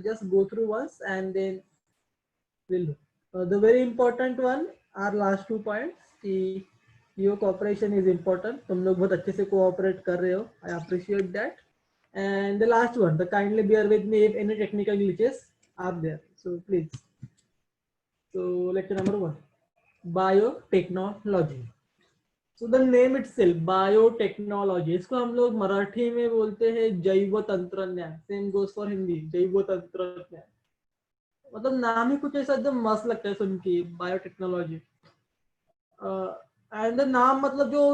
just go through once and then we'll do. The very important one are last 2 points कि your cooperation is important. तुम लोग बहुत अच्छे से cooperate कर रहे हो. I appreciate that. And the last one, the kindly bear with me if any technical glitches are there. So please. So lecture number 1, biotechnology. So the name itself, biotechnology, इसको हम लोग मराठी में बोलते हैं जैव तंत्रज्ञान. सेम गोज फॉर हिंदी, जैव तंत्रज्ञान. मतलब नाम ही कुछ ऐसा एकदम मस्त लगता है सुन के, बायोटेक्नोलॉजी. एंड द नाम मतलब जो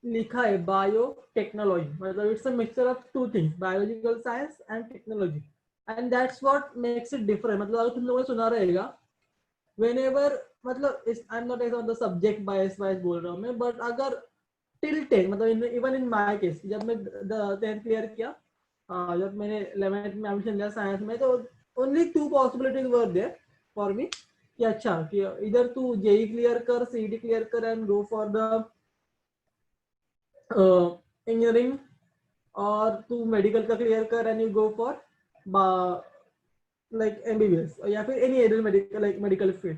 लिखा है बायोटेक्नोलॉजी, मतलब it's a mixture of two things, biological science and technology. And that's what makes it different. मतलब अगर तुम लोगों ने सुना रहेगा, whenever, मतलब I am not as on the subject bias बोल रहा हूँ मैं, बट अगर टिल 10, मतलब इवन इन माय केस, जब मैं 10th क्लियर किया, जब मैंने 11th में एडमिशन लिया साइंस में, तो only 2 possibilities were there for me कि अच्छा कि इधर तू जेई क्लियर कर, सीईटी क्लियर कर and go for the engineering, और तू मेडिकल का क्लियर कर and you go for like MBBS या फिर any other medical field.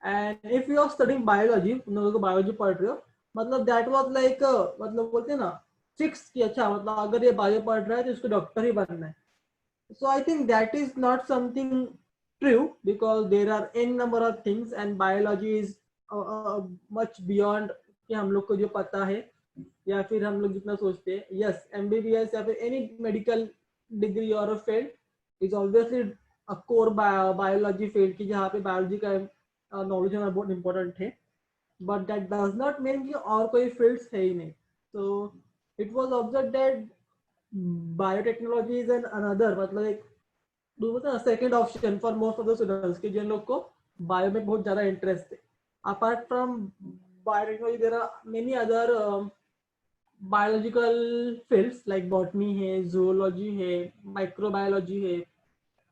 And if you are studying biology, तुम लोगों को biology पढ़ रहे हो, मतलब that was like मतलब बोलते हैं ना फिक्स कि अच्छा मतलब अगर ये बायो पढ़ रहा है तो इसको डॉक्टर ही बनना है. So I think that is not something true, because there are n number of things and biology is much beyond कि हम लोग को जो पता है या फिर हम लोग जितना सोचते हैं. Yes, MBBS या फिर any medical degree or a field is obviously core biology field की, जहाँ पे बायोलॉजी का नॉलेज होना बहुत इंपॉर्टेंट है, but that does not mean कि और कोई फील्ड्स है ही नहीं. तो it was observe that biotechnology is an another, मतलब एक second option for most of the students कि जिन लोग को बायो में बहुत ज्यादा इंटरेस्ट है. Apart from biotechnology there are many other biological fields like botany है, जूलॉजी है, माइक्रोबायोलॉजी है,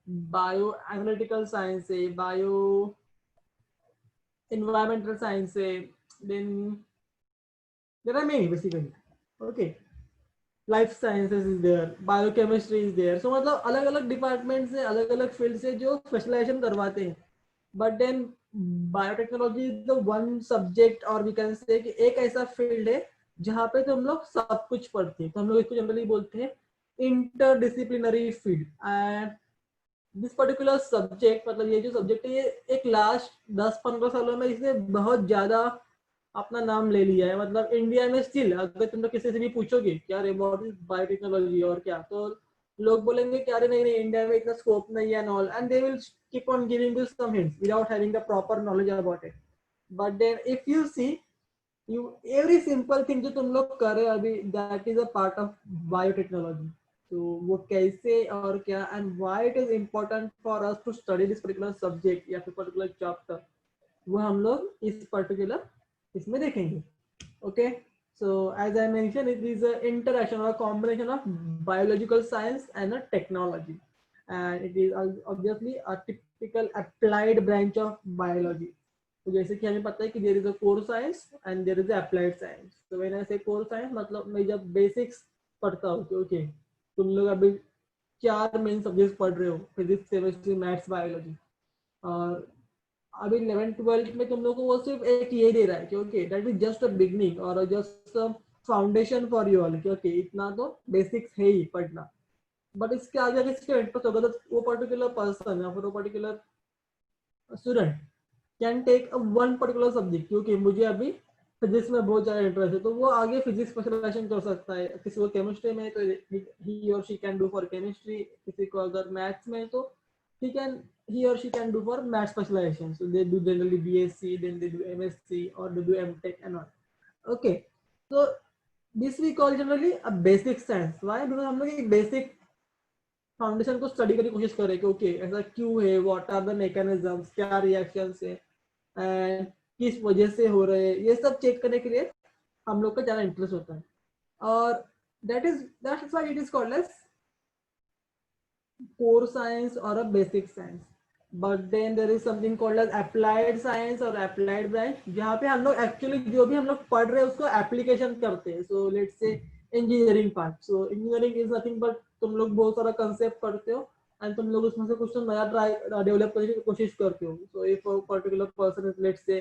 बायो एनालिटिकल साइंस है, बायो environmental science है, then there are many basically. Okay, life sciences is there, biochemistry is there. So मतलब अलग अलग department से, अलग अलग फील्ड से जो स्पेशलाइजेशन करवाते हैं. But then biotechnology is the one subject, और वी कैन से कि एक ऐसा फील्ड है जहाँ पे तुम लोग सब कुछ पढ़ते हैं. तो हम लोग इसको जनरली बोलते हैं interdisciplinary field. And this particular subject, मतलब ये जो सब्जेक्ट है, ये एक लास्ट 10-15 सालों में इसने बहुत ज्यादा अपना नाम ले लिया है. मतलब इंडिया में स्टिल अगर तुम लोग किसी से भी पूछोगे क्या रे व्हाट इज बायोटेक्नोलॉजी और क्या, तो लोग बोलेंगे कि अरे नहीं नहीं, इंडिया में इतना स्कोप नहीं है and all, and they will keep on giving you some hints without having the proper knowledge about it. But then if you see, you every simple thing जो तुम लोग कर रहे हो अभी, that is a part of biotechnology. तो वो कैसे और क्या, and why it is important for us to study this particular subject या फिर पर्टिकुलर चैप्टर, वो हम लोग इस पर्टिकुलर इसमें देखेंगे. Okay, so as I mentioned, it is an interaction or a combination of biological science and a technology, and it is obviously a typical applied branch of biology. तो जैसे कि हमें पता है कि there is a core science and there is a applied science. So when I say core science, मतलब मैं जब बेसिक्स पढ़ता हूँ कि ओके तुम लोग अभी 4 मेन सब्जेक्ट पढ़ रहे हो, फिजिक्स, केमिस्ट्री, मैथ्स, बायोलॉजी, और अभी 11th-12th में तुम लोग को वो सिर्फ एक ये दे रहा है कि okay that is just a beginning और just a foundation for you all, कि ओके इतना तो बेसिक्स है ही पढ़ना. बट इसके आगे अगर इसका इंटरेस्ट होगा तो वो पर्टिकुलर पर्सन या फिर वो particular student can take one particular subject, क्योंकि मुझे अभी फिजिक्स में बहुत ज्यादा इंटरेस्ट है, तो वो आगे फिजिक्स स्पेशलाइजेशन कर सकता है. किसी को केमिस्ट्री में तो ही और she can do for chemistry, किसी को अगर मैथ्स में तो he or she can do for math specialization. So they do generally BSc, then they do MSc, or they do MTech and all. Okay, so this we call generally a basic science. Why? Because हम लोग एक basic foundation को study करने की कोशिश कर रहे हैं कि ओके ऐसा क्यों है, व्हाट आर द मैकेनिज्म्स, क्या रिएक्शंस है एंड किस वजह से हो रहे हैं, ये सब चेक करने के लिए हम लोग का ज्यादा इंटरेस्ट होता है. और that's why it is called as core science or a basic science. But then there is something called as applied science or applied branch, जहाँ पे हम लोग एक्चुअली जो भी हम लोग पढ़ रहे हैं उसको एप्लीकेशन करते हैं. So let's say engineering part. So engineering is nothing but तुम लोग बहुत सारा कंसेप्ट पढ़ते हो एंड तुम लोग उसमें से कुछ तो नया ट्राई डेवलप करने की कोशिश करते हो. So if particular person is let's say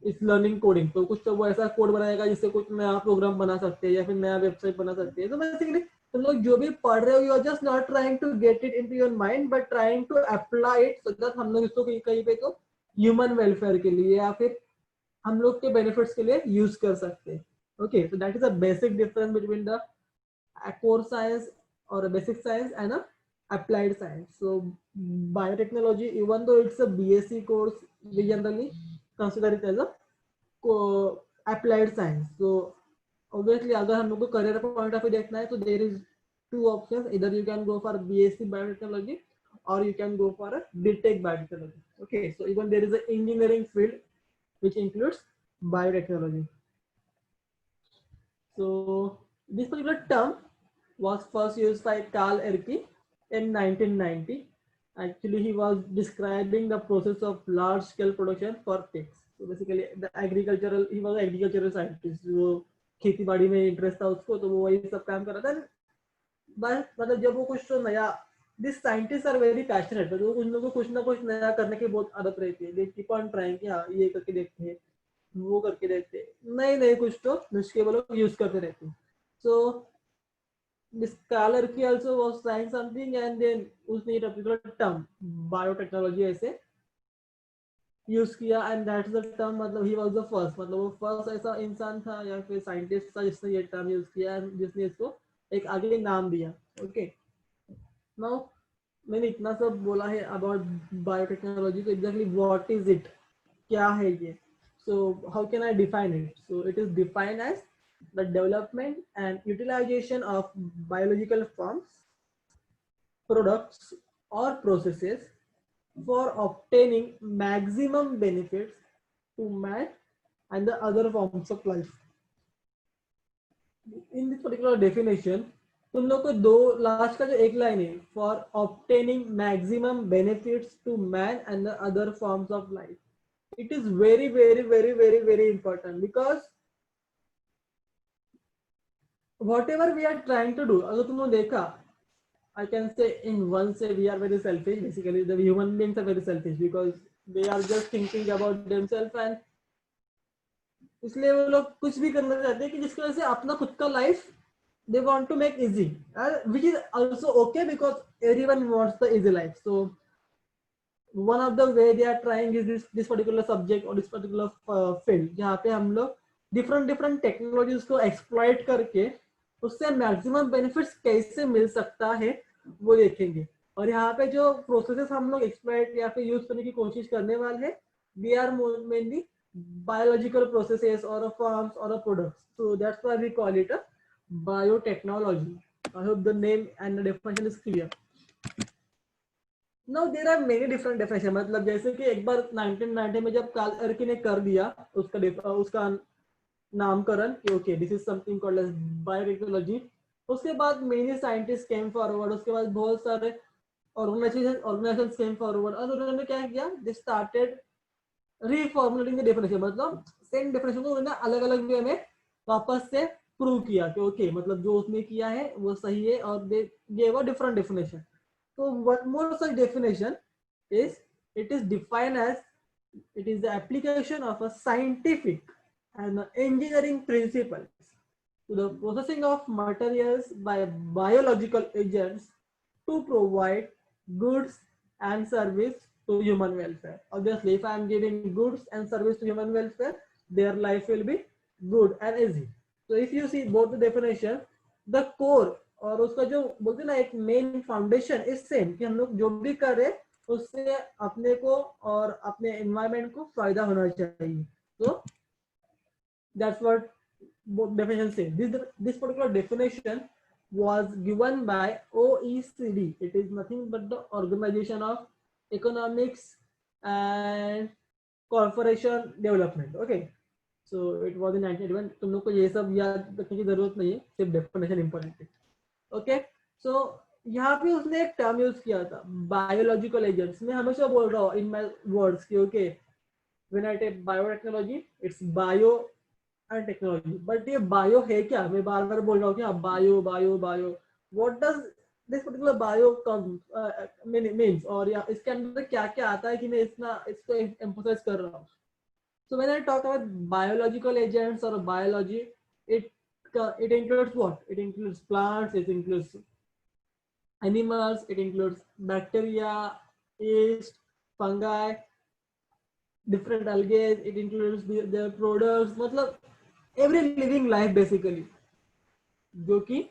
इस लर्निंग कोडिंग, तो कुछ तो वो ऐसा कोड बनाएगा जिससे कुछ नया प्रोग्राम बना सकते हैं या फिर नया वेबसाइट बना सकते हैं. तो बेसिकली तुम लोग जो भी पढ़ रहे हो, you are just not trying to get it into your mind but trying to apply it so that हम लोग इसको कहीं कहीं पे तो ह्यूमन वेलफेयर के लिए या फिर हम लोग के बेनिफिट्स के लिए यूज कर सकते हैं. Okay, so that is a basic difference between the core science or a basic science and a applied science. So biotechnology, even though it's a BSc course, we generally consider it as a applied science. So obviously अगर हम लोग को career point of view देखना है तो there is two options, either you can go for BSc biotechnology or you can go for a BTech biotechnology. Okay, so even there is an engineering field which includes biotechnology. So this particular term was first used by Carl Erke in 1990. Actually, he was describing the process of large-scale production for pigs. So basically, he was an agricultural scientist. वो खेती बाड़ी में interest था उसको, तो वो वही सब काम कर रहा था. बस मतलब जब वो कुछ तो नया, this scientist are very passionate, तो उन लोगों को कुछ ना कुछ नया करने की बहुत आदत रहती है. दे कीप ऑन ट्राइंग कि हाँ ये करके देखते हैं, वो करके देखते हैं, नए नए कुछ तो नुस्खे वो लोग यूज करते रहते हैं. सो this scholar की also was trying something and then उसने ये particular term biotechnology ऐसे यूज किया एंड दैट्स द टर्म. मतलब ही वाज द फर्स्ट, मतलब वो फर्स्ट ऐसा इंसान था या फिर साइंटिस्ट था जिसने ये टर्म यूज किया, जिसने इसको एक आगे नाम दिया. ओके, नाउ मैंने इतना सब बोला है अबाउट बायोटेक्नोलॉजी, तो एग्जैक्टली व्हाट इज इट, क्या है ये. So how can I define it. So it is defined as the development and utilization of biological forms, products or processes for obtaining maximum benefits to man and the other forms of life. In this particular definition, तुम लोग को दो last का जो एक line है, for obtaining maximum benefits to man and the other forms of life, it is very very very very very important because whatever we are trying to do, अगर तुमने देखा, I can say in one say we are very selfish. Basically, the human beings are very selfish because they are just thinking about themselves and इसलिए वो लोग कुछ भी करना चाहते हैं कि जिसकी वजह से अपना खुद का life they want to make easy, which is also okay because everyone wants the easy life. So one of the way they are trying is this particular subject or this particular field जहाँ पे हम लोग different technologies को exploit करके उससे maximum benefits कैसे मिल सकता है वो देखेंगे. और यहाँ पे जो प्रोसेसेस हम लोग एक्सप्लॉइट या फिर यूज करने की कोशिश करने वाले हैं, they are mainly biological processes or a forms or a products. So that's why we call it a biotechnology. I hope the name and the definition is clear. Now there are many different definition. मतलब जैसे कि एक बार 1990 में जब Karl एर्के ने कर दिया उसका नामकरण कि okay this is something called as biotechnology, उसके बाद मेनी साइंटिस्ट केम फॉरवर्ड, उसके बाद बहुत सारे ऑर्गेनाइजेशंस केम फॉरवर्ड और उन्होंने क्या किया, दे स्टार्टेड रीफॉर्मुलेटिंग द डेफिनेशन. मतलब सेम डेफिनेशन को उन्होंने अलग अलग वे में वापस से प्रूव किया कि ओके मतलब जो उसने किया है वो सही है और they gave a different definition. So one more such definition is it is defined as it is the application of a scientific and engineering principles to the processing of materials by biological agents to provide goods and service to human welfare. Obviously, if I am giving goods and service to human welfare, their life will be good and easy. So if you see both the definitions, the core और उसका जो बोलते ना एक main foundation is same कि हम लोग जो भी कर रहे उससे अपने को और अपने एनवायरनमेंट को फायदा होना चाहिए. तो that's what both definitions say. This particular definition was given by OECD. It is nothing but the Organization of Economics and Corporation Development. Okay, so it was in 1981. तुम लोग को ये सब याद रखने की जरूरत नहीं है, सिर्फ डेफिनेशन इंपॉर्टेंट है. ओके, सो यहाँ पे उसने एक टर्म यूज किया था बायोलॉजिकल एजेंट्स. मैं हमेशा बोल रहा हूँ इन माय वर्ड्स कि okay when I take biotechnology it's bio and technology, but ये बायो है क्या, मैं बार बार बोल रहा हूँ कि bio bio bio. What does this particular bio means, और या इसके अंदर क्या क्या आता है कि मैं इसको एम्फोसाइज कर रहा हूँ. So when I talk about biological agents or biology, it it includes what? It includes plants, it includes animals, it includes bacteria, yeast, fungi, different algae, it includes their products, मतलब every living life basically, जो कि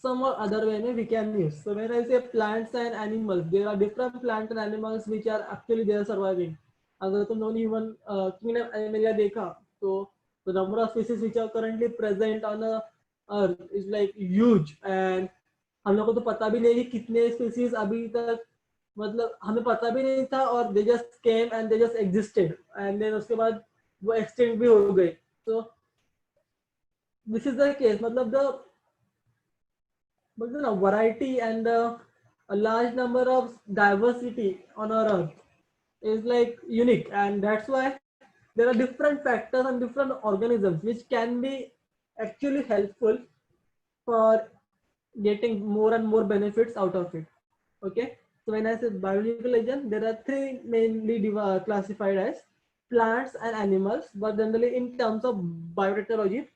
some or other way में we can use. So when I say plants and animals, there are different plants and animals which are actually they are surviving. अगर तुम लोगों ने human kingdom Animalia देखा तो the number of species which are currently present on the earth is like huge, and हम लोग को तो पता भी नहीं कि कितने स्पीसीज अभी तक, मतलब हमें पता भी नहीं था, और they just came and they just existed, and then उसके बाद वो एक्सटिंक्ट भी हो गए. तो दिस इज द केस, मतलब the variety and a large number of diversity on our earth is like unique, and that's why there are different factors and different organisms which can be actually helpful for getting more and more benefits out of it. Okay, so when I say biological agent, there are three mainly classified as plants and animals, but generally in terms of biotechnology,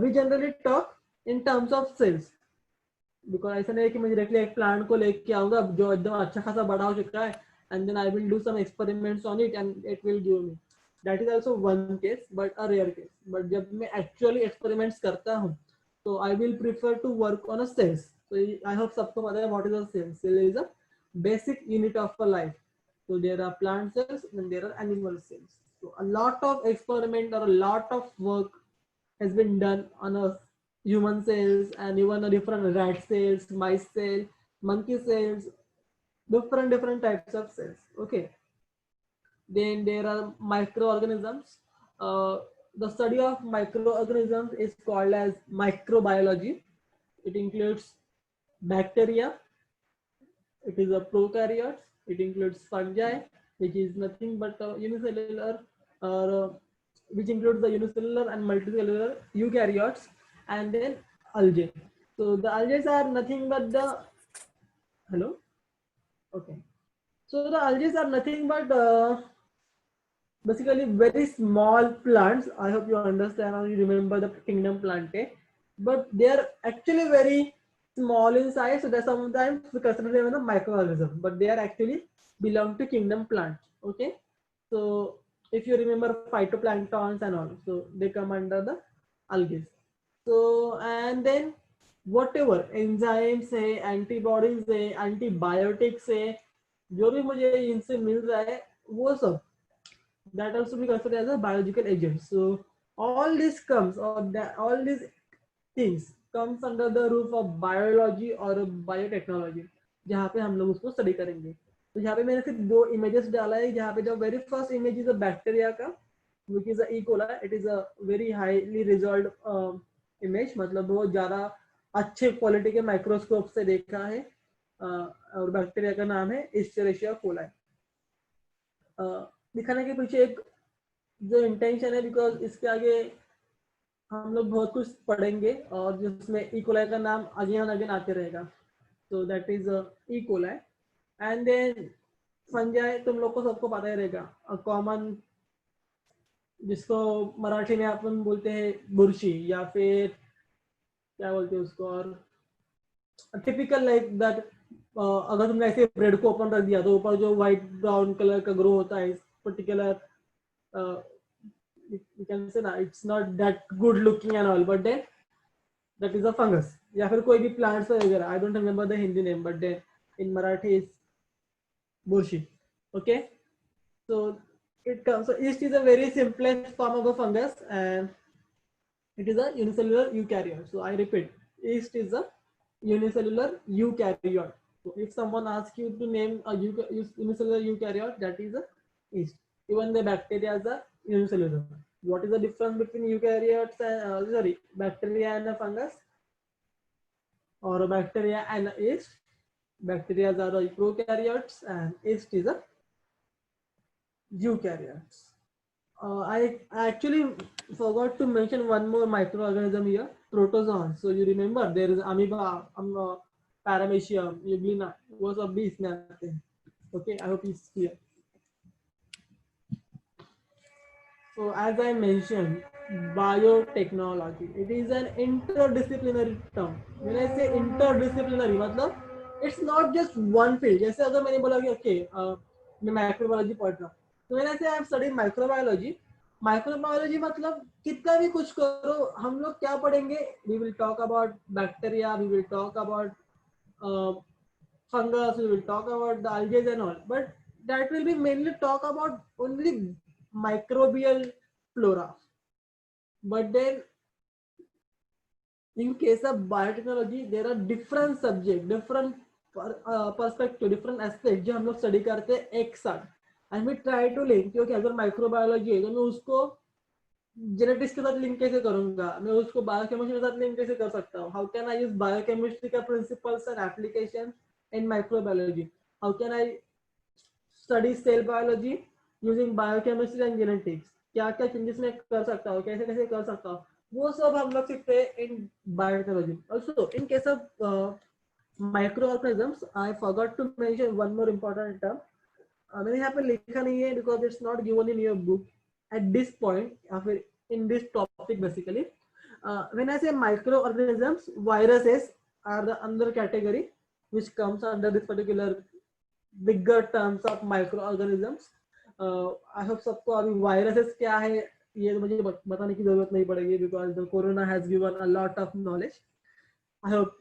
we generally talk in terms of cells. Because ऐसा नहीं है कि मैं directly एक plant को लेके आऊंगा जो एकदम अच्छा खासा बड़ा हो चुका है, and then I will do some experiments on it and it will give me. That is also one case but a rare case. But जब मैं एक्चुअली एक्सपेरिमेंट्स करता हूँ तो I will prefer to work on a cells. तो I hope सबको पता है what is a cell. Cell is a basic unit of a life. So there are plant cells and there are animal cells. So a lot of experiment or a lot of work has been done on a human cells, and even a different rat cells, mice cell, monkey cells, different types of cells. Okay, then there are microorganisms. The study of microorganisms is called as microbiology. It includes bacteria, it is a prokaryotes, it includes fungi, which is nothing but unicellular, which includes the unicellular and multicellular eukaryotes, and then algae. So the algae are nothing but the, hello, okay. So the algae are nothing but basically very small plants. I hope you understand or you remember the kingdom plantae, but they are actually very small in size, so that sometimes we consider them as a microorganism, but they are actually belong to kingdom plants. Okay, so if you remember phytoplanktons and all, so they come under the algae. So and then whatever enzymes है, antibodies है, antibiotics है, जो भी मुझे इनसे मिल रहा है वो सब, that also be considered as a biological agent. So all this comes, or that all these things comes under the roof of biology or biotechnology, जहाँ पे हम लोग उसको स्टडी करेंगे. तो यहाँ पे मैंने सिर्फ दो इमेजेस डाला है. जहाँ पे जो very first image is a bacteria का, which is a E. coli. It is a very highly resolved image, मतलब बहुत ज़्यादा अच्छे क्वालिटी के माइक्रोस्कोप से देखा है. और बैक्टीरिया का नाम है Escherichia coli. दिखाने के पीछे एक जो इंटेंशन है, बिकॉज इसके आगे हम लोग बहुत कुछ पढ़ेंगे और जिसमें ई कोलाई का नाम अगेन अगेन आते रहेगा. तो that is E coli. And then fungi तुम लोग को सबको पता ही रहेगा, कॉमन, जिसको मराठी में अपन बोलते हैं बुरशी, या फिर क्या बोलते हैं उसको, और टिपिकल लाइक दैट. अगर तुमने ऐसे ब्रेड को ओपन रख दिया तो ऊपर जो व्हाइट ब्राउन कलर का ग्रो होता है, इस particular you can say that it's not that good looking and all, but then that is a fungus, या फिर कोई भी plants वगैरह. I don't remember the Hindi name, but then in Marathi is burshi. Okay, so it comes. So yeast is a very simplest form of a fungus, and it is a unicellular eukaryote. So I repeat, yeast is a unicellular eukaryote. So if someone asks you to name a unicellular eukaryote, that is a yeast. Even the bacteria is a unicellular. What is the difference between eukaryotes and bacteria and a fungus, or a bacteria and a yeast? Bacteria are prokaryotes and yeast is a eukaryotes. I actually forgot to mention one more microorganism here, protozoan. So you remember there is amoeba, paramecium, Euglena, वो सब भी इसमें आते हैं. Okay, I hope it's clear. So as I mentioned, biotechnology, it is an interdisciplinary term. When I say interdisciplinary, मतलब it's not just one field. जैसे अगर मैंने बोला कि okay, मैं माइक्रोबायोलॉजी पढ़ रहा हूँ, तो when I say I'm studying microbiology, microbiology मतलब कितना भी कुछ करो, हम लोग क्या पढ़ेंगे? We will talk about bacteria, we will talk about fungus, we will talk about the algae and all, but that will be mainly talk about only microbial flora. But then in case of biotechnology, there are different subject, different perspective, different aspect जो हम लोग study करते हैं एक साथ. And we try to link, क्योंकि अगर microbiology है तो मैं उसको जेनेटिक्स के साथ लिंक कैसे करूंगा, मैं उसको बायोकेमिस्ट्री के साथ लिंक कैसे कर सकता हूँ? How can I use biochemistry का principles and application in microbiology? How can I study cell biology using biochemistry and genetics? क्या क्या चेंजेस मैं कर सकता हूँ, कैसे कैसे कर सकता हूँ, वो सब हम लोग सीखते हैं इन biotechnology. Also in case of microorganisms, I forgot to mention one more important term. मैंने यहाँ पे लिखा नहीं है because it's not given in your book at this point, या फिर in this topic basically. When I say microorganisms, viruses are the another category which comes under this particular bigger terms of microorganisms. I hope सबको अभी viruses क्या है ये तो मुझे बताने की जरूरत नहीं पड़ेगी because the corona has given a lot of knowledge. I hope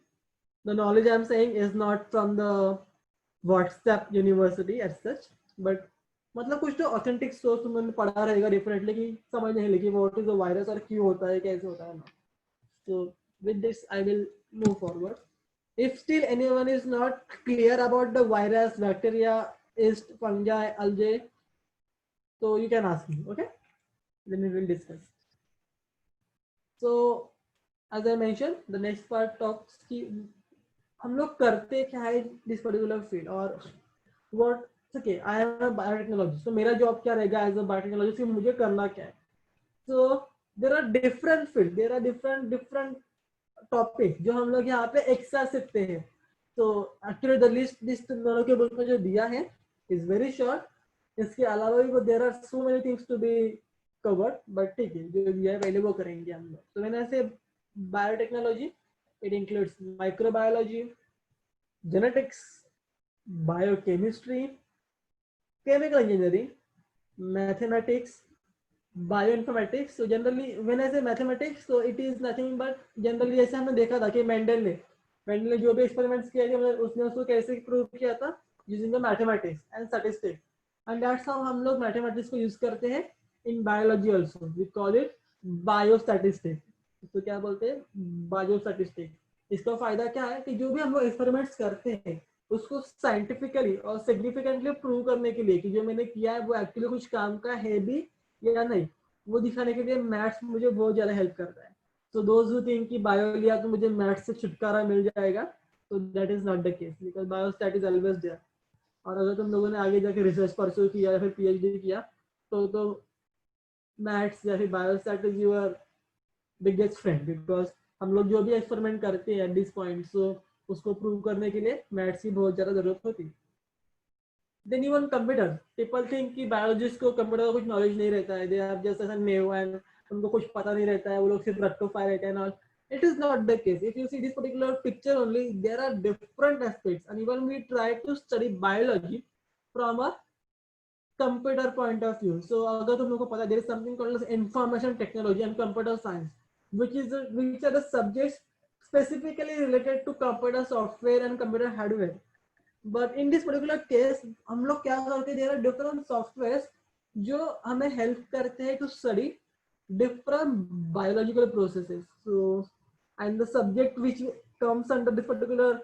the knowledge I'm saying is not from the WhatsApp university as such, but मतलब कुछ तो ऑथेंटिक सोर्स तुमने पढ़ा रहेगा डेफिनेटली कि समझ नहीं लगी व्हाट इज द वायरस और क्यों होता है, कैसे होता है ना. So with this I will move forward. If still anyone is not clear about the virus, bacteria, yeast, fungi, algae, so you can ask me, okay? Then we will discuss. So as I mentioned, the next part talks कि हम लोग करते क्या है this particular field और what okay I am a biotechnologist, तो मेरा job क्या रहेगा एज अ बायोटेक्नोलॉजिस्ट, मुझे करना क्या है. So there are different field, there are different different topic जो हम लोग यहाँ पे एक साथ सीखते हैं. तो एक्चुअली द लिस्ट दोनों के बुक में जो दिया है इज वेरी शॉर्ट. इसके अलावा भी there are so many things to be covered, but ठीक है जो दिया है पहले वो करेंगे हम लोग. तो मैंने ऐसे biotechnology, it includes microbiology, genetics, biochemistry, chemical engineering, mathematics, bioinformatics. So generally when I say mathematics, so it is nothing but generally जैसे हमने देखा था कि मेंडल ने जो भी एक्सपेरिमेंट्स किया था उसने उसको कैसे प्रूव किया था using the mathematics and statistics. And that's how हम लोग मैथमेटिक्स को यूज करते हैं in biology also. We call it biostatistics. तो क्या बोलते हैं? बायोस्टैटिस्टिक्स. इसका फायदा क्या है कि जो भी हम लोग एक्सपेरिमेंट्स करते हैं उसको साइंटिफिकली और सिग्निफिकेंटली प्रूव करने के लिए कि जो मैंने किया है वो एक्चुअली कुछ काम का है भी या नहीं, वो दिखाने के लिए मैथ्स मुझे बहुत ज्यादा हेल्प करता है. So those who think कि बायो लिया तो मुझे मैथ्स से छुटकारा मिल जाएगा, तो that is not the case because biostat is always there. और अगर तुम लोगों ने आगे जाके रिसर्च परस्यू किया या फिर पीएचडी किया तो मैथ्स या फिर biostat is your biggest friend, because हम लोग जो भी एक्सपेरिमेंट करते हैं एट दिस पॉइंट, सो उसको प्रूव करने के लिए मैथ्स की बहुत ज्यादा जरूरत होती है. Then even computer, people think कि बायोलॉजिस्ट को कंप्यूटर का कुछ नॉलेज नहीं रहता है, they are just as new एंड उनको कुछ पता नहीं रहता है, वो लोग सिर्फ रेक्टिफाई रहते हैं. It is not the case. If you see this particular picture only, there are different aspects, and even we try to study biology from a computer point of view. So अगर तुम लोग को पता, there is something called as information technology and computer science, which are the subjects specifically related to computer software and computer hardware. But in this particular case, हम लोग क्या करते हैं, there are different softwares जो हमें help करते हैं to study different biological processes. So, and the subject which comes under this particular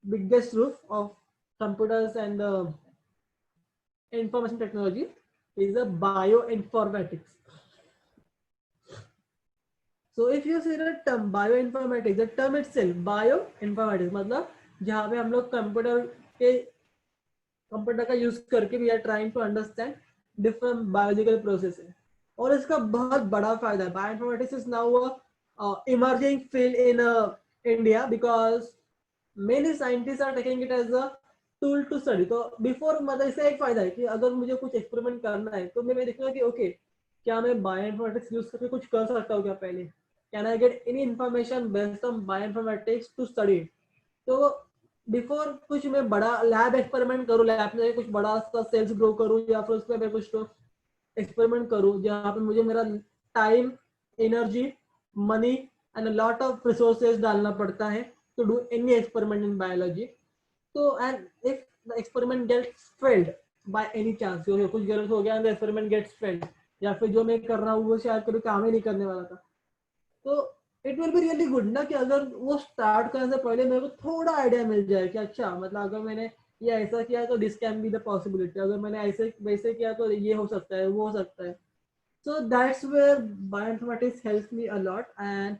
biggest roof of computers and information technology is a bioinformatics. So if you see the term bioinformatics, the term itself bioinformatics मतलब जहाँ पे हम लोग computer का use करके we are trying to understand different biological processes. और इसका बहुत बड़ा फायदा है. Bioinformatics is now emerging field in India because many scientist are taking it as a tool to study. तो बिफोर मतलब इससे एक फायदा है कि अगर मुझे कुछ एक्सपेरिमेंट करना है तो मैं देखूंगा कि ओके क्या मैं बायोइन्फॉर्मेटिक्स यूज करके कुछ कर सकता हूँ क्या पहले. Can I get any information based on bioinformatics to study. तो बिफोर कुछ मैं बड़ा लैब एक्सपेरिमेंट करूँ, लैब में कुछ बड़ा सा सेल्स ग्रो करूँ या फिर उसमें मैं कुछ तो एक्सपेरिमेंट करूँ जहाँ पे मुझे मेरा time, energy, money and lot of resources डालना पड़ता है to do any experiment in biology. So and if the experiment gets failed by any chance, कुछ गलत हो गया and the experiment gets failed, या फिर जो मैं कर रहा हूँ वो शायद कभी काम ही नहीं करने वाला था, तो it will be really good ना कि अगर वो स्टार्ट करने से पहले मेरे को थोड़ा आइडिया मिल जाए कि अच्छा मतलब अगर मैंने ये ऐसा किया तो this can be the possibility, अगर मैंने ऐसे वैसे किया तो ये हो सकता है, वो हो सकता है. So that's where bioinformatics helps me a lot. And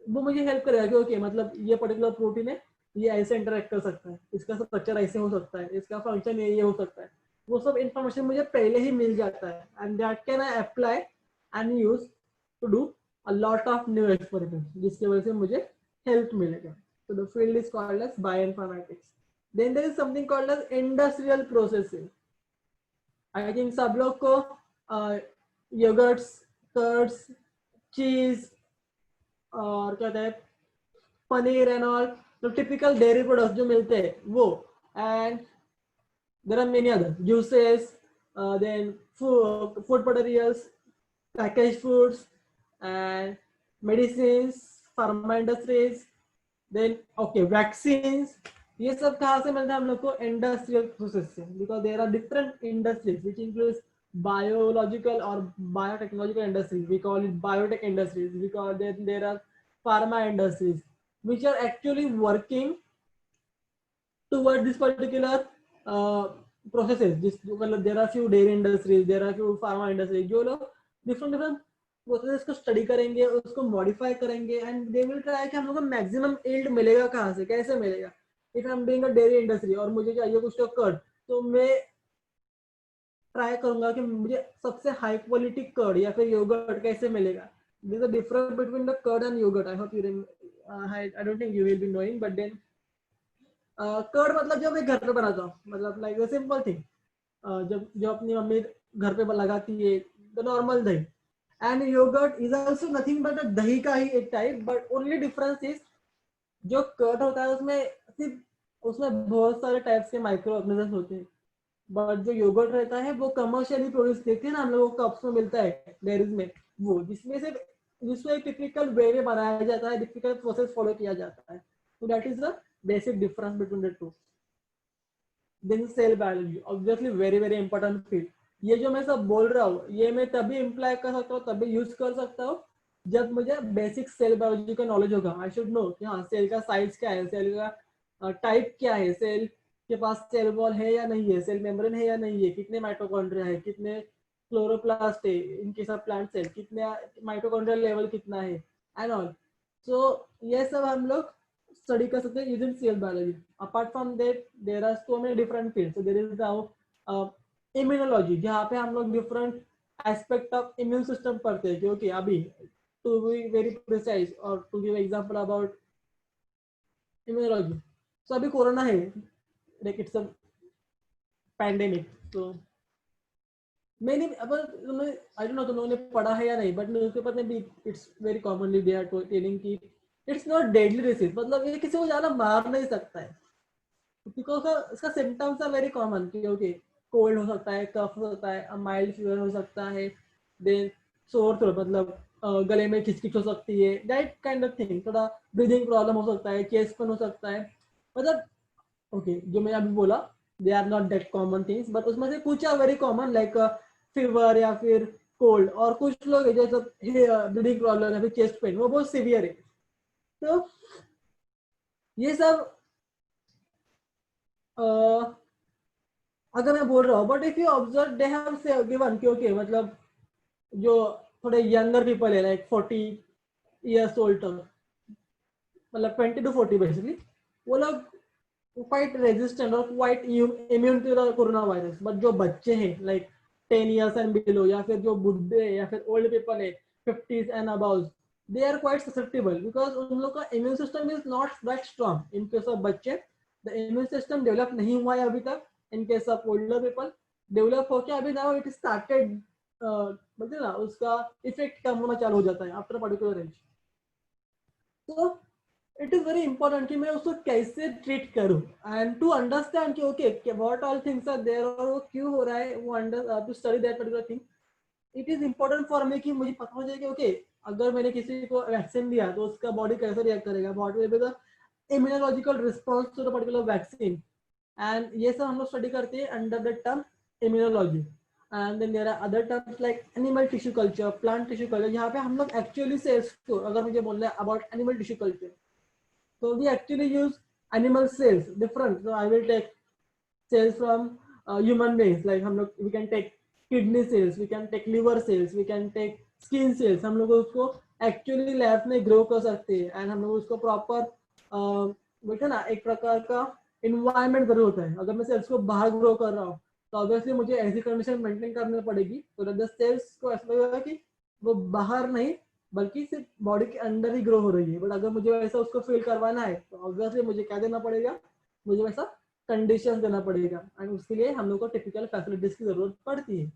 वो मुझे हेल्प करेगा कि ओके मतलब ये पर्टिकुलर प्रोटीन है, ये ऐसे इंटरेक्ट कर सकता है, इसका स्ट्रक्चर ऐसे हो सकता है, इसका फंक्शन ये हो सकता है. वो सब इंफॉर्मेशन मुझे पहले ही मिल जाता है and that can I apply and use to do a lot of new experiments जिसकी वजह से मुझे हेल्प मिलेगा. तो the field is called as bioinformatics. Then there is something called as industrial processing. I think सब लोग को yoghurts, curds, चीज और क्या कहते हैं पनीर एंड ऑल तो टिपिकल डेयरी प्रोडक्ट्स जो मिलते हैं वो. And there are many other juices, then food materials, packaged foods and medicines, pharma industries, then okay vaccines. ये सब कहाँ से मिलता है हम लोग को? इंडस्ट्रियल प्रोसेस से, because there are different industries which includes biological or biotechnological industries. We call it biotech industries because there are pharma industries which are actually working towards this particular processes. This मतलब there are few dairy industries, there are few pharma industries जो लोग different different process को study करेंगे, उसको modify करेंगे and they will try कि हम लोग को मैक्सिमम यील्ड मिलेगा कहाँ से, कैसे मिलेगा. If I am doing a dairy industry और मुझे चाहिए कुछ तो कर्ड, तो मैं ट्राई करूंगा कि मुझे सबसे हाई क्वालिटी कर्ड या फिर योगर्ट कैसे मिलेगा. There is a difference between the curd and yogurt. I hope you I don't think you will be knowing, but then curd मतलब जो मैं घर पे बनाता हूँ, मतलब लाइक द सिंपल थिंग जब जो अपनी मम्मी घर पे लगाती है the normal dahi. And yogurt is also nothing but दही का ही एक type, but only difference is जो कर्ड होता है उसमें सिर्फ उसमें बहुत सारे टाइप्स के माइक्रो ऑर्गेनिजम्स होते हैं, बट जो योगर्ट रहता है वो कमर्शियली प्रोड्यूस देखते हैं ना हम लोगों को कप्स में मिलता है डेयरीज में, वो जिसमें एक टिपिकल वे में बनाया जाता है, डिफिकल प्रोसेस फॉलो किया जाता है. तो that is the basic difference between the two. Then cell biology obviously very very important field. ये जो मैं सब बोल रहा हूँ ये मैं तभी इम्प्लाई कर सकता हूँ, तभी यूज कर सकता हूँ जब मुझे बेसिक सेल बायोलॉजी का नॉलेज होगा. आई शुड नो कि हाँ सेल का साइज क्या है, सेल का टाइप क्या है, सेल के पास सेल वॉल है या नहीं है, सेल मेम्ब्रेन है या नहीं है, कितने माइटोकॉन्ड्रिया है, कितने क्लोरोप्लास्ट है इनके सब प्लांट सेल, कितने माइटोकॉन्ड्रियल लेवल कितना है एंड ऑल. सो ये सब हम लोग study कर सकते हैं using cell biology. Apart from that, there are so many different fields. So there is now immunology, जहाँ पे हम लोग different aspect of immune system पढ़ते हैं. क्योंकि अभी to be very precise or to give example about immunology. So अभी corona है, like it's a pandemic. So मैंने अब आई डोंट नो तुम लोगों ने पढ़ा है या नहीं, बट न्यूज़पेपर में भी it's very commonly they are telling कि इट्स नॉट डेडली डिसीज, मतलब ये किसी को ज्यादा मार नहीं सकता है बिकॉज इसका सिम्टम्स आर वेरी कॉमन कि ओके कोल्ड हो सकता है, कफ हो सकता है, माइल्ड फीवर हो सकता है, देन सोर थ्रोट मतलब गले में खिचखिच हो सकती है, दैट काइंड ऑफ थिंग. थोड़ा ब्रीदिंग प्रॉब्लम हो सकता है, चेस्ट पेन हो सकता है, मतलब ओके जो मैं अभी बोला they are not that common things, but उसमें से कुछ are very common like fever या फिर कोल्ड, और कुछ लोग है जैसे ब्रीदिंग प्रॉब्लम या फिर चेस्ट पेन वो बहुत सीवियर है. तो ये सब अगर मैं बोल रहा हूँ, but if you observe they have given क्योंकि मतलब जो थोड़े यंगर पीपल है लाइक 40 इयर्स ओल्ड तक, मतलब 20 to 40 बेसिकली, वो लोग क्वाइट रेजिस्टेंट और quite immune to the corona virus. But जो बच्चे हैं लाइक 10 years एंड बिलो, या फिर जो बुढ़े या फिर ओल्ड पीपल है 50s and about, they are quite susceptible because उन लोग का immune system is not that strong. In case of बच्चे, the immune system develop नहीं हुआ है अभी तक. In case of older people, develop होके अभी now it started, बोलते हैं ना, उसका effect कम होना चालू हो जाता है after a particular age. So it is very important कि मैं उसको कैसे treat करूँ and to understand कि okay what all things are there और वो क्यों हो रहा है, वो to study that particular thing. It is important for me कि मुझे पता हो जाए कि okay अगर मैंने किसी को वैक्सीन दिया तो उसका बॉडी कैसे रिएक्ट करेगा, what will be the immunological response to the particular vaccine, and ये सब हम लोग स्टडी करते हैं under the term immunology. And then there are other terms like animal tissue culture, plant tissue culture, यहाँ पे हम लोग actually cells को, अगर मुझे बोलना है about animal tissue culture, so we actually use animal cells different. So I will take cells from human beings, like हम लोग we can take kidney cells, we can take liver cells, we can take skin cells. हम लोग उसको actually lab में grow कर सकते हैं and हम लोग उसको प्रॉपर बोलते हैं ना एक प्रकार का इन्वायरमेंट जरूर होता है. अगर मैं सेल्स को बाहर ग्रो कर रहा हूँ तो ऑब्वियसली मुझे ऐसी कंडीशन मेंटेन करनी पड़ेगी तो द सेल्स को ऐसा लगेगा कि वो बाहर नहीं बल्कि सिर्फ बॉडी के अंदर ही ग्रो हो रही है. बट अगर मुझे वैसा उसको फील करवाना है तो ऑब्वियसली मुझे क्या देना पड़ेगा, मुझे वैसा कंडीशन देना पड़ेगा एंड उसके लिए हम लोग को टिपिकल फैसिलिटीज की जरूरत पड़ती है.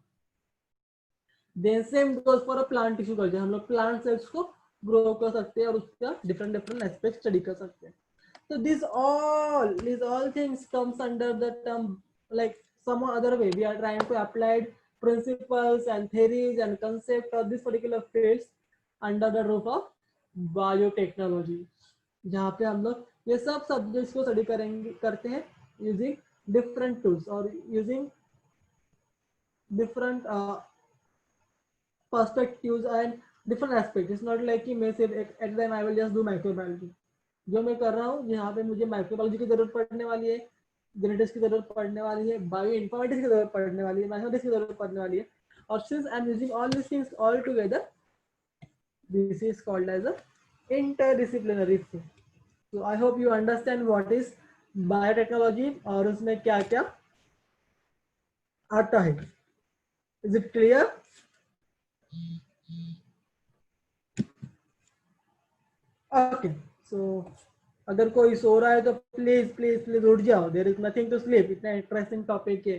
Then same goes for a plant tissue culture. हम लोग प्लांट सेल्स को ग्रो कर सकते हैं और उसका डिफरेंट डिफरेंट एस्पेक्ट स्टडी कर सकते हैं. So these all things comes under the term, like some other way we are trying to apply principles and theories and concept of this particular fields under the roof of biotechnology, जहाँ पे हम लोग ये सब subjects को study करते हैं using different tools or using different perspectives and different aspects. It's not like कि मैं सिर्फ at the time I will just do microbiology. जो मैं कर रहा हूँ यहाँ पे मुझे माइक्रोबायोलॉजी की जरूरत पड़ने वाली है, जेनेटिक्स की जरूरत पड़ने वाली है, बायो इन्फॉर्मेटिक्स की जरूरत पड़ने वाली है, मैथमेटिक्स की जरूरत पड़ने वाली है. और since I am using all this things all together, this is called as a interdisciplinary thing. So I hope you understand what is biotechnology और उसमें क्या क्या आता है. Is it clear? Okay, so अगर कोई सो रहा है तो प्लीज प्लीज प्लीज उठ जाओ. There is nothing to sleep. इतना इंटरेस्टिंग टॉपिक है.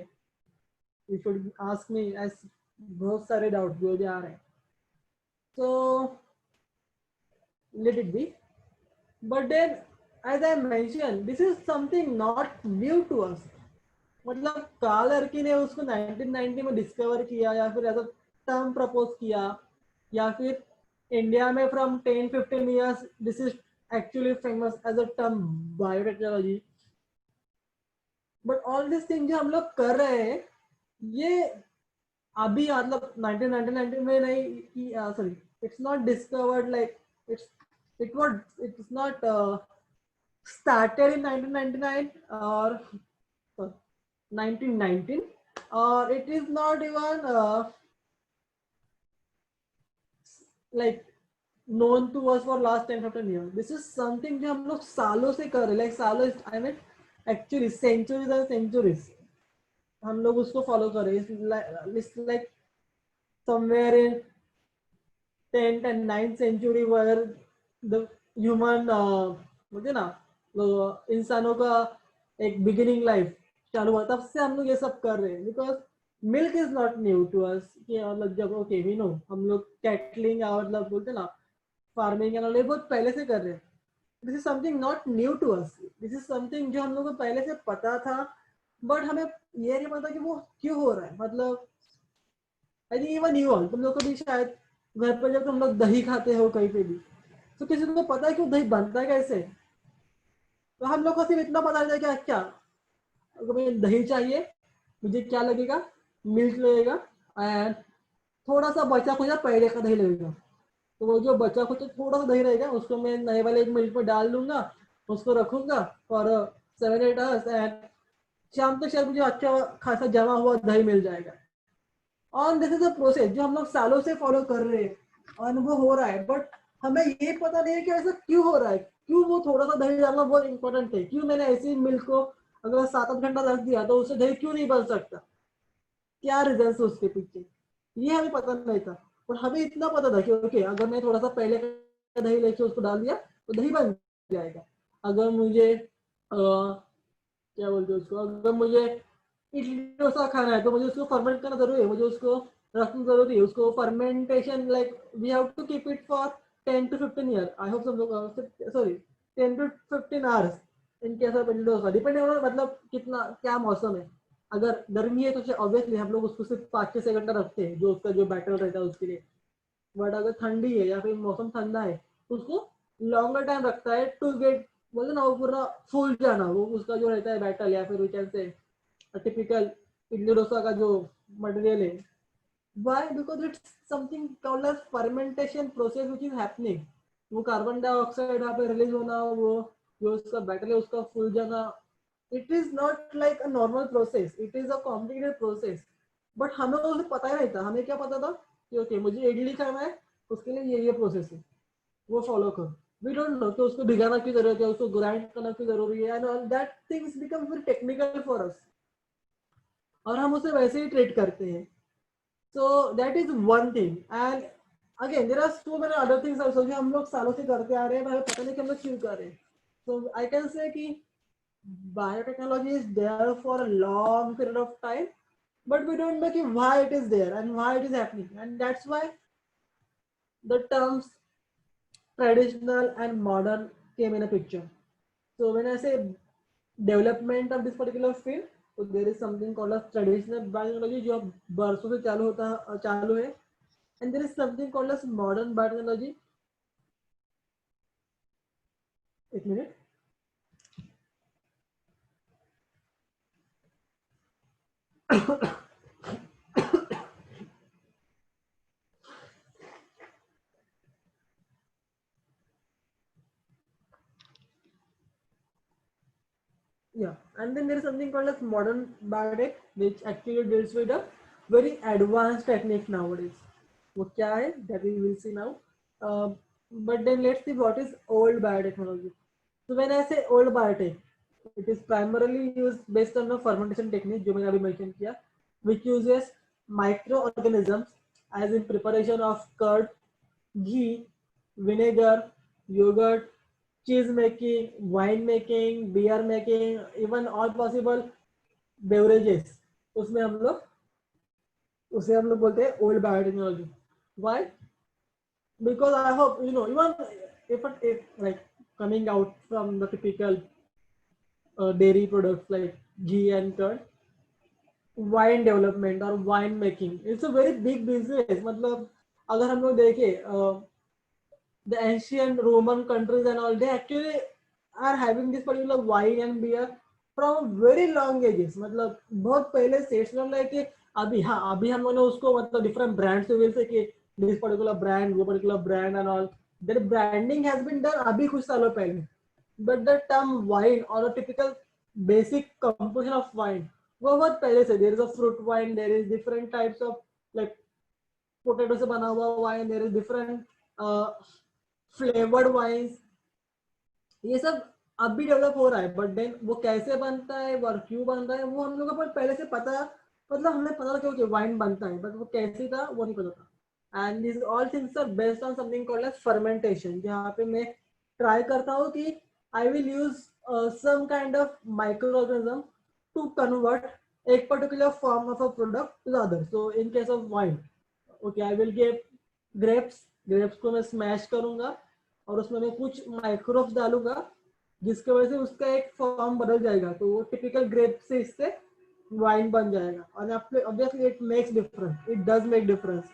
You should ask me as बहुत सारे डाउट जो भी आ रहे हैं. So let it be. But then as I mention this is something not new to us. मतलब कार्ल अर्की ने उसको 1990 में डिस्कवर किया या फिर ऐसा टर्म प्रपोज किया या फिर इंडिया में from 10-15 years this is actually famous as a term biotechnology. But all these things जो हम लोग कर रहे हैं ये अभी मतलब 1990 में नहीं, sorry, it's not discovered like it's not started in 1999 or 1919 or it is not even like known to us for last 10-15 years. This is something जो हम लोग सालों से कर रहे हैं, like सालों, I mean actually centuries and centuries हम लोग उसको फॉलो कर रहे हैं. It's like somewhere in 10th and 9th century where the human बोलते ना इंसानों का एक बिगिनिंग लाइफ चालू हुआ, तब से हम लोग ये सब कर रहे हैं. Because milk is not new to us कि मतलब जब ओके वी नो हम लोग कैटलिंग और मतलब बोलते ना फार्मिंग एंड बहुत पहले से कर रहे हैं. This is something not new to us. This is something जो हम लोग को पहले से पता था बट हमें ये नहीं पता कि वो क्यों हो रहा है. मतलब I think even you all, तुम लोग को भी शायद घर पर जब तुम लोग दही खाते हो कहीं पे भी तो किसी को पता है कि दही बनता है कैसे. तो हम लोग को सिर्फ इतना पता है कि क्या अगर मुझे दही चाहिए मुझे क्या लगेगा, मिल्क लगेगा एंड थोड़ा सा बचा खुचा पहले का दही लगेगा. तो वो जो बचा खुचा थोड़ा सा दही रहेगा उसको मैं नए वाले मिल्क में डाल दूंगा, उसको रखूंगा फॉर 7-8 hours एंड शाम तक शायद मुझे अच्छा खासा जमा हुआ दही मिल जाएगा. और दिस इज अ प्रोसेस जो हम लोग सालों से फॉलो कर रहे हैं, अनुभव हो रहा है. बट हमें ये पता नहीं है कि ऐसा क्यों हो रहा है, क्यों वो थोड़ा सा दही डालना बहुत इंपॉर्टेंट है, क्यों मैंने ऐसी मिल्क को अगर 7-8 घंटा रख दिया तो उससे दही क्यों नहीं बन सकता, क्या रीजन है उसके पीछे, ये हमें पता नहीं था. और हमें इतना पता था कि ओके अगर मैं थोड़ा सा पहले का दही लेके उसको डाल दिया तो दही बन जाएगा। अगर मुझे क्या बोलते हैं उसको, अगर मुझे इडली डोसा खाना है तो मुझे उसको फर्मेंट करना जरूरी है, मुझे उसको रखना जरूरी है। उसको fermentation like we have to keep it for 10 to 15 year, I hope सब लोग, sorry 10 to 15 hours in case of idli dosa, depending on मतलब कितना क्या मौसम है। अगर गर्मी है तो ऑब्वियसली हम लोग उसको सिर्फ 5 से 6 घंटा रखते हैं, जो उसका जो बैटर रहता है उसके लिए। बट अगर ठंडी है या फिर मौसम ठंडा है तो उसको लॉन्गर टाइम रखता है टू गेट, बोलते ना वो पूरा फूल जाना, वो उसका जो रहता है बैटर या फिर we can say typical idli dosa का जो मटेरियल है। Why? Because it's something called as fermentation process which is happening. वो कार्बन डाइऑक्साइड वहाँ पे रिलीज होना, वो जो उसका बैटर है उसका फूल जाना, it is not like a normal process, it is a complicated process. But हमें उसे पता ही नहीं था। हमें क्या पता था कि ओके मुझे इडली खाना है, उसके लिए ये प्रोसेस है, वो फॉलो करो। वी डोंट नो कि उसको भिगाना की जरूरत है, उसको ग्राइंड करना की जरूरी है, and all that things become very technical for us, और हम उसे वैसे ही ट्रीट करते हैं। So that is one thing. And again there are so many other things also जो हम लोग सालों से करते आ रहे हैं, हमें पता नहीं कि हम लोग क्यों कर रहे हैं। सो आई कैन से कि biotechnology is there for a long period of time, but we don't know why it is there and why it is happening, and that's why the terms traditional and modern came in a picture. So when I say development of this particular field, so there is something called as traditional biotechnology जो बरसों से चालू है, and there is something called as modern biotechnology. एक minute. Yeah, and then there is something called as modern biotech, which actually deals with a very advanced technique nowadays. वो क्या है? That we will see now. But then let's see what is old biotechnology. So when I say old biotech, it is primarily used based on the fermentation technique जो मैंने अभी mention किया, which uses microorganisms as in preparation of curd, ghee, vinegar, yogurt, cheese making, wine making, beer making, even all possible beverages, उसमें हम लोग उसे हम लोग बोलते हैं old biotechnology. Why? Because I hope you know, even if like coming out from the typical dairy products like ghee and curd, wine development or wine making, it's a very big business। मतलब अगर हम लोग देखें the ancient Roman countries and all, they actually are having this particular wine and beer from very long ages। मतलब बहुत पहले से it's not like कि अभी, हाँ अभी हम लोगों ने उसको मतलब डिफरेंट ब्रांड से मिलते कि दिस पर्टिकुलर ब्रांड वो particular brand and all, that branding has been done अभी कुछ सालों पहले। बट द टर्म वाइन और typical basic composition of wine वो बहुत पहले से, there is a fruit wine, there is different types of like potato से बना हुआ wine, there is different flavoured wines, ये सब अब भी डेवलप हो रहा है। बट देन वो कैसे बनता है और क्यों बन रहा है वो हम लोगों को पहले से पता, मतलब हमें पता था कि वाइन बनता है, बट वो कैसे था वो नहीं पता था। And this all things are based on something called as fermentation, जहाँ पे मैं ट्राई करता हूँ कि I will use some kind of microorganism to convert एक particular form of a product to other. So in case of wine, okay I will get grapes को मैं smash करूंगा और उसमें मैं कुछ माइक्रोब्स डालूंगा जिसके वजह से उसका एक फॉर्म बदल जाएगा, तो वो टिपिकल ग्रेप से इससे वाइन बन जाएगा। और obviously it makes difference, it does make difference.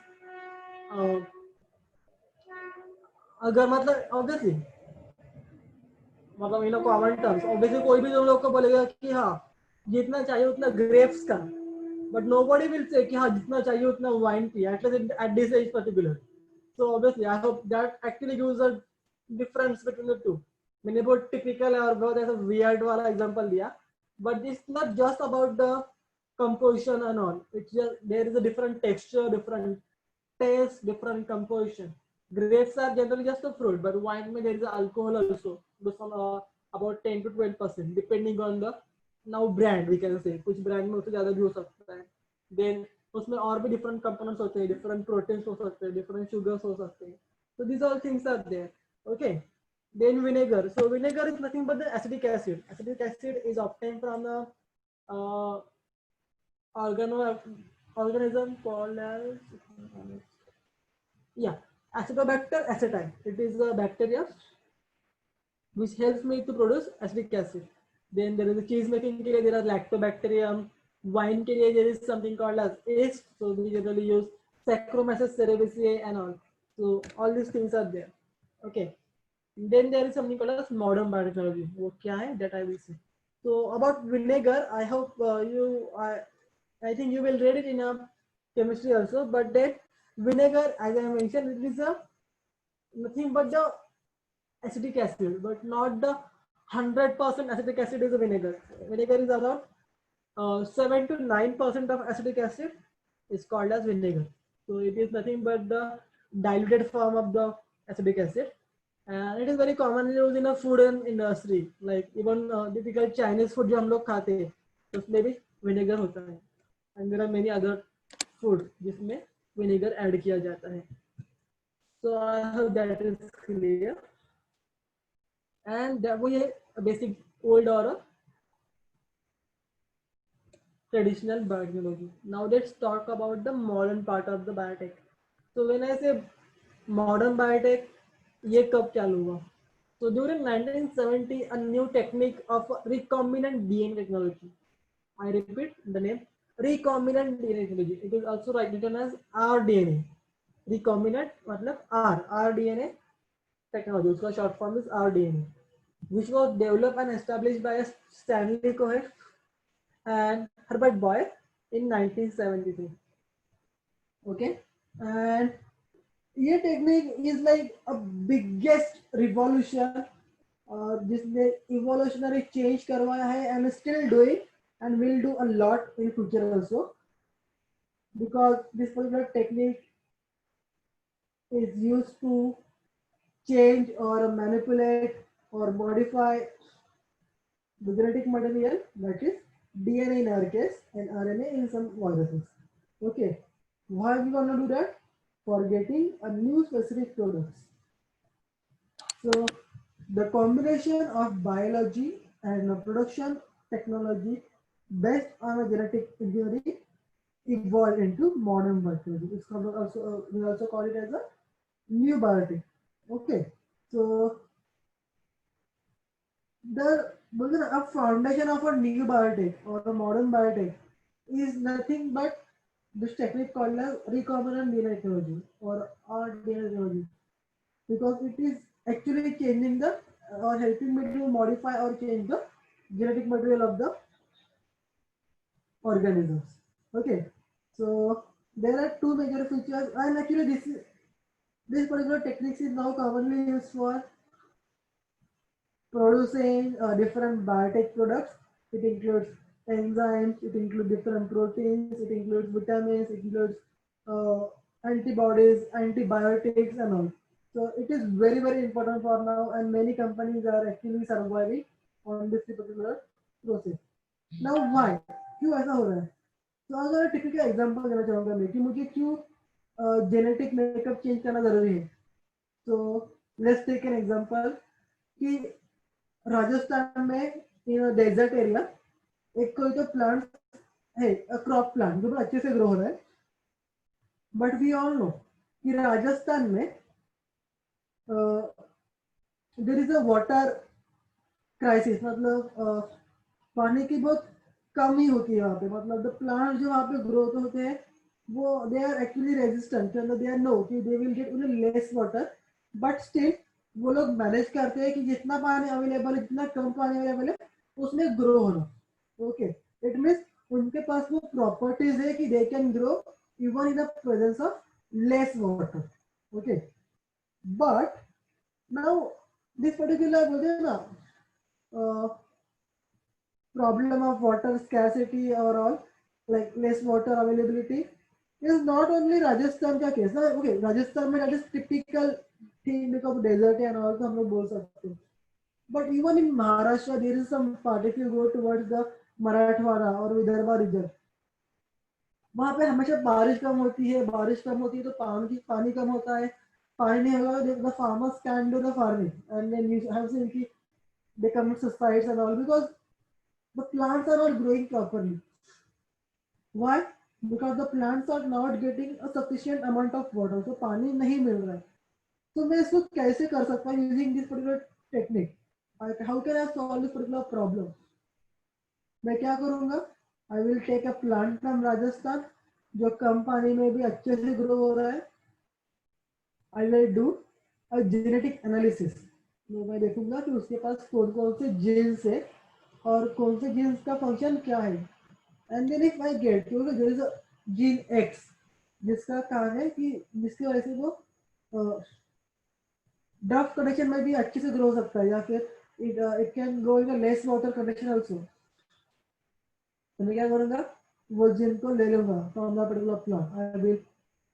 अगर मतलब ऑब्वियसली मतलब इन कॉमन टर्म्स ऑब्वियसली कोई भी तुम लोग को बोलेगा कि हाँ जितना चाहिए उतना ग्रेप्स का, बट नोबडी विल से कि हाँ जितना चाहिए उतना वाइन पिया at least at this age particular. So obviously I hope that actually gives a difference between the two. मैंने बहुत टिपिकल और बहुत ऐसा वियर्ड वाला एग्जांपल दिया, but it's not just about the composition and all, it's just there is a different texture, different taste, different composition. Grapes are generally just a fruit, but wine में there is alcohol also, about 10 to 12%, depending on the now brand we can say। कुछ brand में उससे ज़्यादा भी हो सकता है। Then उसमें और भी different components होते हैं, different proteins हो सकते हैं, different sugars हो सकते हैं। So these all things are there। Okay. Then vinegar. So vinegar is nothing but the acetic acid. Acetic acid is obtained from the uh, organo organism called as, yeah, Acetobacter aceti. It is a bacteria which helps me to produce acetic acid. Then there is a cheese making के लिए there are lactobacterium. Wine के लिए there is something called as yeast. So we generally use Saccharomyces cerevisiae and all. So all these things are there. Okay. Then there is something called as modern biotechnology. वो क्या है? That I will say. So about vinegar, I hope I think you will read it in a chemistry also. But then vinegar, as I mentioned, it is a nothing but the acetic acid, but not the 100% acetic acid is a vinegar. Vinegar is around 7 to 9% of acetic acid is called as vinegar. So it is nothing but the diluted form of the acetic acid. And it is very commonly used in a food and industry. Like even typical Chinese food जो हम लोग खाते हैं, उसमें भी vinegar होता है. And there are many other food जिसमें vinegar add किया जाता है. So I hope that is clear. And वो ये basic old or traditional biotechnology. Now let's talk about the modern part of the biotech. So when I say modern biotech, ये कब चालू हुआ? So during 1970, a new technique of recombinant DNA technology. I repeat the name, recombinant DNA technology. It is also written as rDNA. Recombinant मतलब rDNA technology. उसका short form is rDNA, which was developed and established by Stanley Cohen and Herbert Boyer in 1973. Okay, and ये technique is like a biggest revolution जिसने evolutionary change करवाया है and still doing and will do a lot in future also, because this particular technique is used to change or manipulate or modify the genetic material, that is DNA in our case and RNA in some viruses. Okay, why we gonna do that? For getting a new specific products. So the combination of biology and production technology based on a genetic engineering evolved into modern biology. It's called also we also call it as a new biotech. Okay, so the a foundation of a new biotech or a modern biotech is nothing but this technique called as recombinant DNA technology or rDNA technology, because it is actually changing the or helping me to modify or change the genetic material of the organisms. Okay, so there are two major features, and actually this particular technique is now commonly used for producing different biotech products. It includes enzymes, it includes different proteins, it includes vitamins, it includes uh, antibodies, antibiotics, and all. So it is very very important for now, and many companies are actually surviving on this particular process. Now why? क्यों ऐसा हो रहा है? तो अगर typical example देना चाहूँगा मैं कि मुझे क्यों जेनेटिक मेकअप चेंज करना जरूरी है. तो लेट्स टेक एन एग्जांपल कि राजस्थान में इन डेजर्ट एरिया एक कोई तो प्लांट है, क्रॉप प्लांट जो बहुत अच्छे से ग्रो हो रहा है, बट वी ऑल नो कि राजस्थान में there is a water crisis, मतलब पानी की बहुत कमी होती है वहाँ पे. मतलब द प्लांट जो वहाँ पे ग्रोथ होते हैं वो they are actually resistant, they are know कि they will get only less water, but still वो लोग मैनेज करते हैं कि जितना पानी अवेलेबल है, जितना कम पानी अवेलेबल है उसमें ग्रो होना. ओके, इट मीन्स उनके पास वो प्रॉपर्टीज है कि they can grow even in the presence of less water. Okay, but now this particular बोलते हैं ना problem of water scarcity or all, like less water availability, is not only Rajasthan का case ना. Okay, Rajasthan में that is typical thing because desert and all तो हम लोग बोल सकते हैं. But even in Maharashtra there is some part, if you go towards the Marathwada or Vidarbha region, वहाँ पे हमेशा बारिश कम होती है, बारिश कम होती है तो पानी कम होता है, पानी नहीं होगा, the farmers can do the farming, and then you have seen कि they commit suicides and all because the plants are not growing properly. Why? Because the plants are not getting a sufficient amount of water. So पानी नहीं मिल रहा है. तो मैं इसको कैसे कर सकता हूँ using this particular technique? How can I solve this particular problem? मैं क्या करूँगा? I will take a plant from Rajasthan जो कम पानी में भी अच्छे से ग्रो हो रहा है. I will do a genetic analysis. तो मैं देखूंगा कि उसके पास कौन कौन से जीन्स है और कौन से जीन्स का फंक्शन क्या है. And then if I get क्योंकि there is a gene X जिसका काम है कि जिसकी वजह से वो ड्राफ्ट कंडीशन में भी अच्छे से ग्रो हो सकता है या फिर it can grow in a less water condition also. तो मैं क्या करूंगा? वो जीन को ले लूंगा from the particular plant. I will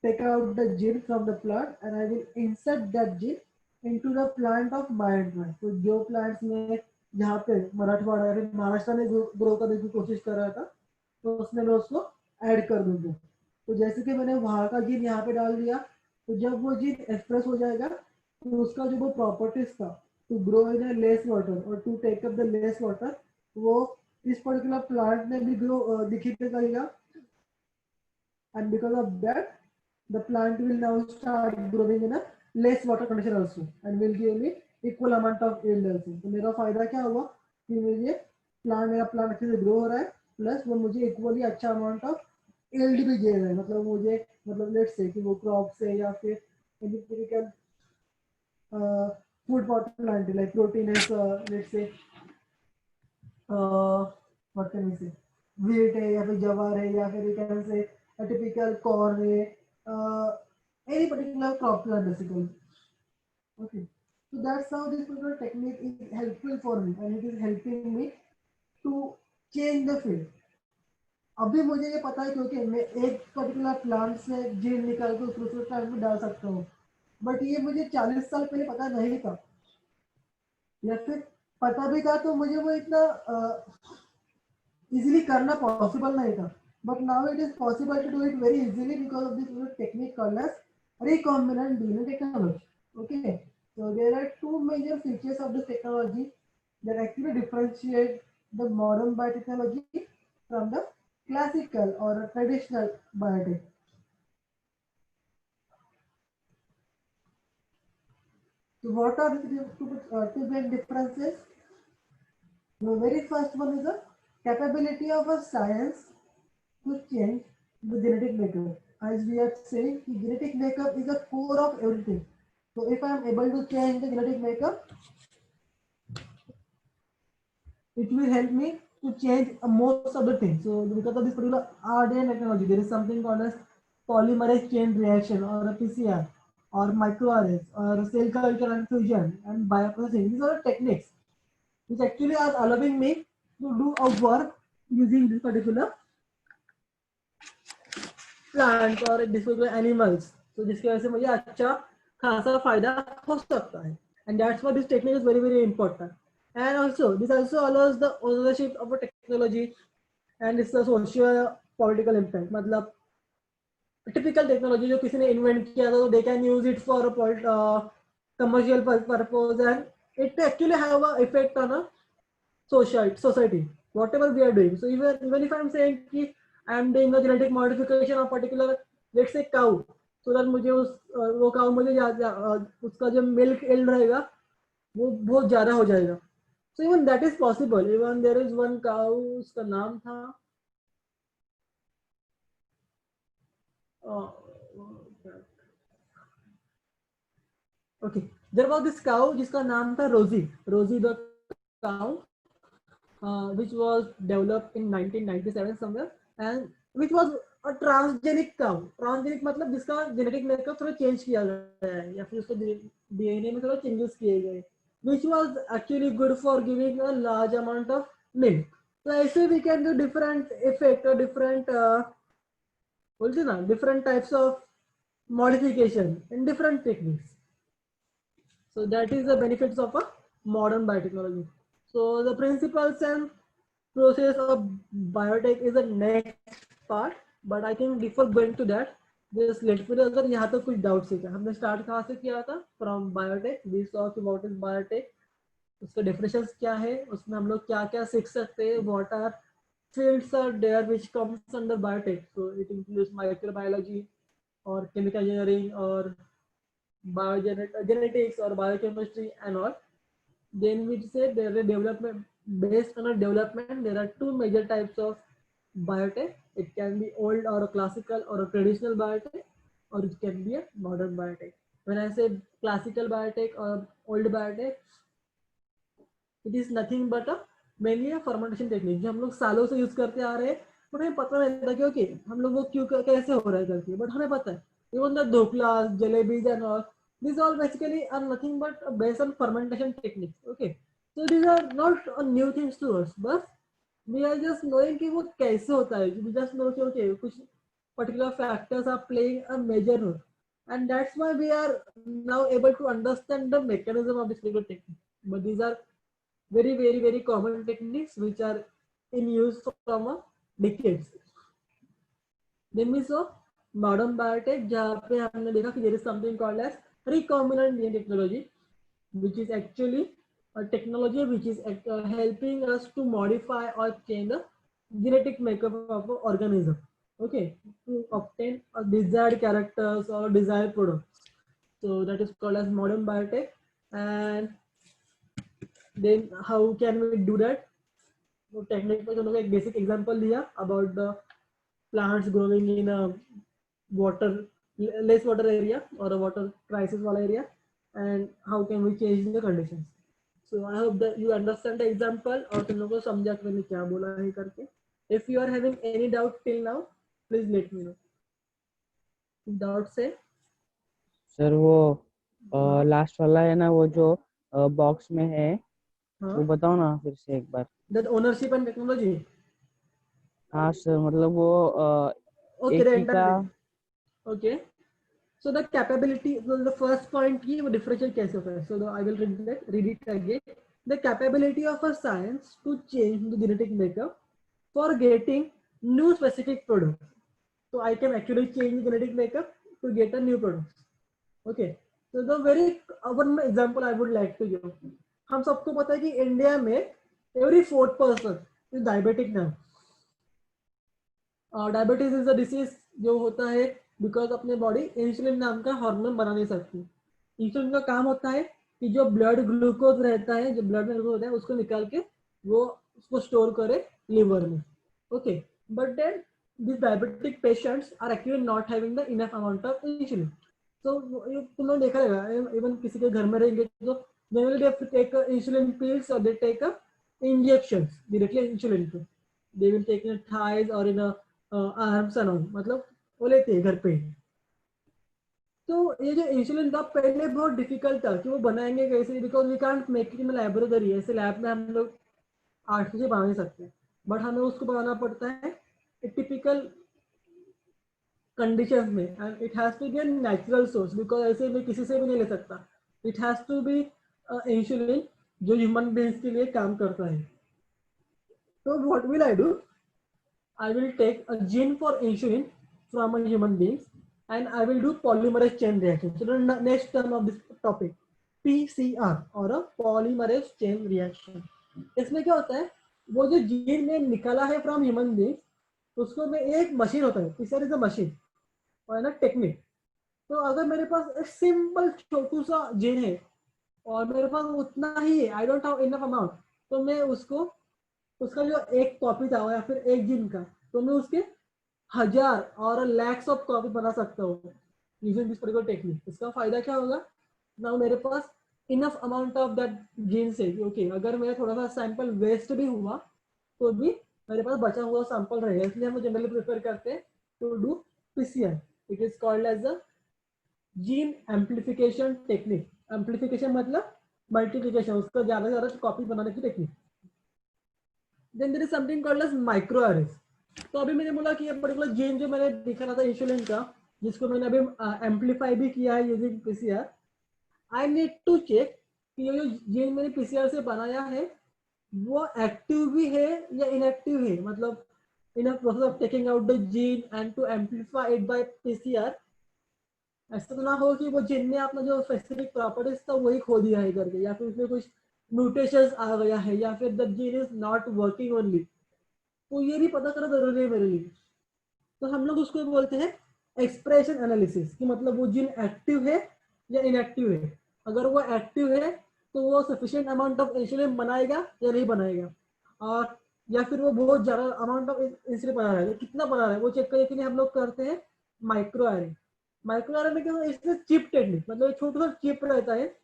take out the gene from the plant and I will insert that gene into the plant of my interest. तो जो plants में यहाँ पे मराठवाड़ा या फिर महाराष्ट्र में ग्रो करने की कोशिश कर रहा था तो उसमें मैं उसको ऐड कर दूंगा. तो जैसे कि मैंने वहाँ का जीन यहाँ पे डाल दिया तो जब वो जीन एक्सप्रेस हो जाएगा तो उसका जो वो प्रॉपर्टीज था to grow in a less water और to take up the less water वो इस पर्टिकुलर प्लांट में भी ग्रो दिखने लगेगा. And because of that the plant will now start growing in a less water condition also and will give me equal amount of yield also. तो मेरा फायदा क्या हुआ कि मेरा प्लांट अच्छे से ग्रो हो रहा है प्लस वो मुझे इक्वली अच्छा अमाउंट ऑफ yield भी दे रहा है. मतलब लेट्स से कि वो क्रॉप से या फिर can food plant like protein let's say what can we say wheat है या फिर जवार है या फिर can say a typical corn है any particular crop plant basically. Okay, so that's how this particular technique is helpful for me and it is helping me to change the field. अभी मुझे ये पता है क्योंकि मैं एक पर्टिकुलर प्लांट से जीन निकाल के दूसरे प्लांट में डाल सकता हूँ बट ये मुझे 40 साल पहले पता नहीं था या फिर पता भी था तो मुझे वो इतना इजीली करना पॉसिबल नहीं था. But now it is possible to do it very easily because of this technique called as recombinant DNA technology. Okay, so there are two major features of this technology that actually differentiate the modern biotechnology from the classical or traditional biotech. So what are the two main differences? The very first one is the capability of a science to change the genetic makeup. As we are saying, the genetic makeup is the core of everything. So if I am able to change the genetic makeup, it will help me to change most of the things. So because of this particular RNA technology, there is something called as polymerase chain reaction or a PCR or microarrays or cell culture and fusion and bioprocessing. These are the techniques which actually are allowing me to do a work using this particular plant और disposable animals. तो जिसकी वजह से मुझे अच्छा खासा फायदा हो सकता है. And that's why this technique is very very important. And also this also allows the ownership of a technology and it's a socio political impact. मतलब टिपिकल टेक्नोलॉजी जो किसी ने इन्वेंट किया था तो they can use it for commercial purpose and it actually have a effect on a society whatever we are doing. So even if I'm saying कि I am doing a genetic modification of particular let's say cow so that मुझे वो cow मुझे उसका जो milk yield रहेगा वो बहुत ज्यादा हो जाएगा. So even that is possible. Even there is one cow उसका नाम था okay, there was this cow जिसका नाम था Rosie the cow which was developed in 1997 somewhere and which was a transgenic cow. Transgenic मतलब जिसका genetic makeup थोड़ा change किया गया है या फिर उसको DNA में थोड़ा changes किए गए which was actually good for giving a large amount of milk. So ऐसे we can do different effect or different बोलते ना different types of modification in different techniques. So that is the benefits of a modern biotechnology. So the principles and process of biotech is the next part, but I think before going to that, just let me, अगर यहाँ तक कुछ doubts है क्या? हमने start कहाँ से किया था? फ्रॉम बायोटेक, वी सॉ कि व्हाट इज बायोटेक, उसका डेफिनेशंस क्या है, उसमें हम लोग क्या क्या सीख सकते हैं, what are fields are there which comes under biotech. So it includes microbiology or chemical engineering or biogenetics or biochemistry and all. Then we say there are development, based on a development there are two major types of biotech. It can be old or a classical or a traditional biotech, or it can be a modern biotech. When I say classical biotech or old biotech, it is nothing but a mainly a fermentation technique जो हम लोग सालों से use करते आ रहे हैं, but हमें पता नहीं था कि ओके हम लोग वो क्यों कैसे हो रहा है करके, बट हमें पता है even the dhokla, jalebis and all, these all basically are nothing but based on fermentation techniques. Okay, so these are not new things to us, but we are just knowing कि वो कैसे होता है. We just know कि okay कुछ particular factors are playing a major role, and that's why we are now able to understand the mechanism of this particular technique. But these are very common techniques which are in use from a decades. Then we saw modern biotech, जहाँ पे हमने देखा कि there is something called as recombinant DNA technology, which is actually a technology which is helping us to modify or change the genetic makeup of an organism. Okay, to obtain a desired characters or desired products. So that is called as modern biotech. And then how can we do that? तो technique में दोनों का एक basic example दिया about the plants growing in water less water area और water crisis वाला area, and how can we change the conditions. So I hope that you understand the example और तुम लोगों को समझा कि मैंने क्या बोला है करके. If you are having any doubt till now, please let me know. Doubt से सर वो लास्ट वाला है ना, वो जो बॉक्स में है, वो बताओ ना फिर से एक बार. That ownership and technology. हाँ सर, मतलब वो ओके एक द ही का. Okay, so the capability, so the first point की वो differential कैसे होता है. So I will read it again. The capability of a science to change the genetic makeup for getting new specific products. So I can actually change the genetic makeup to get a new product. Okay, so the very one example I would like to give. हम सबको पता है कि India में every fourth person is diabetic now. Diabetes is a disease जो होता है because अपने बॉडी इंसुलिन नाम का हार्मोन बना नहीं सकती. इंसुलिन का काम होता है कि जो ब्लड ग्लूकोज रहता है, जो ब्लड में ग्लूकोज होता है उसको निकाल के वो उसको स्टोर करे लिवर में. Okay, but then these diabetic patients are actually not having the enough amount of insulin. So तुम लोग देखा रहेगा इवन किसी के घर में रहेंगे तो generally they have to take insulin pills or they take injections directly insulin to. They will take in thighs or in a arms and all, मतलब वो लेते हैं घर पे. तो ये जो इंसुलिन था पहले बहुत डिफिकल्ट था कि वो बनाएंगे कैसे, because we can't make it in laboratory. ऐसे लैब में हम लोग आर्टिफिशियल बना नहीं सकते, बट हमें उसको बनाना पड़ता है टिपिकल कंडीशंस में, and it has to be a natural source because ऐसे मैं किसी से भी नहीं ले सकता. It has to be insulin जो ह्यूमन बीइंग्स के लिए काम करता है. तो what will I do? I will take a gene for insulin from a human beings and I will do polymerase chain reaction. So the next term of this topic, PCR or a polymerase chain reaction. इसमें क्या होता है, वो जो gene में निकाला है from human beings उसको में एक मशीन होता है, PCR इज अ मशीन और ना टेक्निक. तो अगर मेरे पास एक सिंपल छोटू सा जीन है और मेरे पास उतना ही है, I don't have enough amount, तो मैं उसको उसका जो एक कॉपी था या फिर एक जीन का, तो मैं उसके हजार और लैक्स ऑफ कॉपी बना सकता हूँ यूजिंग दिस पर्टिकुलर टेक्निक. इसका फायदा क्या होगा ना, मेरे पास enough amount of that gene से ओके अगर मेरा थोड़ा सा सैंपल वेस्ट भी हुआ तो भी मेरे पास बचा हुआ सैंपल रहेगा. इसलिए हम जनरली प्रेफर करते हैं to do PCR. It is called as a gene amplification technique. Amplification मतलब मल्टीप्लिकेशन, उसका ज्यादा से ज्यादा कॉपी बनाने की technique. Then there is something called as microarrays. तो अभी मैंने बोला कि ये पर्टिकुलर जीन जो मैंने दिखा रहा था इंसुलिन का, जिसको मैंने अभी एम्पलीफाई भी किया है using PCR. I need to check कि ये जो जीन मैंने पीसीआर से बनाया है वो एक्टिव भी है या इनएक्टिव है. मतलब in a process of taking out the gene and to amplify it by PCR, ऐसा तो ना हो कि वो जिन ने अपना जो स्पेसिफिक प्रॉपर्टीज था वही खो दिया है करके, या फिर उसमें कुछ म्यूटेशंस आ गया है, या फिर the gene is not working only, तो ये भी पता करना जरूरी है मेरे लिए। तो हम लोग उसको बोलते हैं एक्सप्रेशन एनालिसिस, कि मतलब वो जीन एक्टिव है या इनएक्टिव है। अगर वो एक्टिव है तो वो सफिशिएंट अमाउंट ऑफ इंसुलिन बनाएगा या नहीं बनाएगा, और या फिर वो बहुत ज्यादा अमाउंट ऑफ इंसुलिन बना रहा है, तो कितना बना रहा है वो चेक करने के लिए हम लोग करते हैं माइक्रो आरए। माइक्रो आरए में क्या होता है, इसमें चिप टेक्निक, मतलब एक छोटा सा चिप रहता है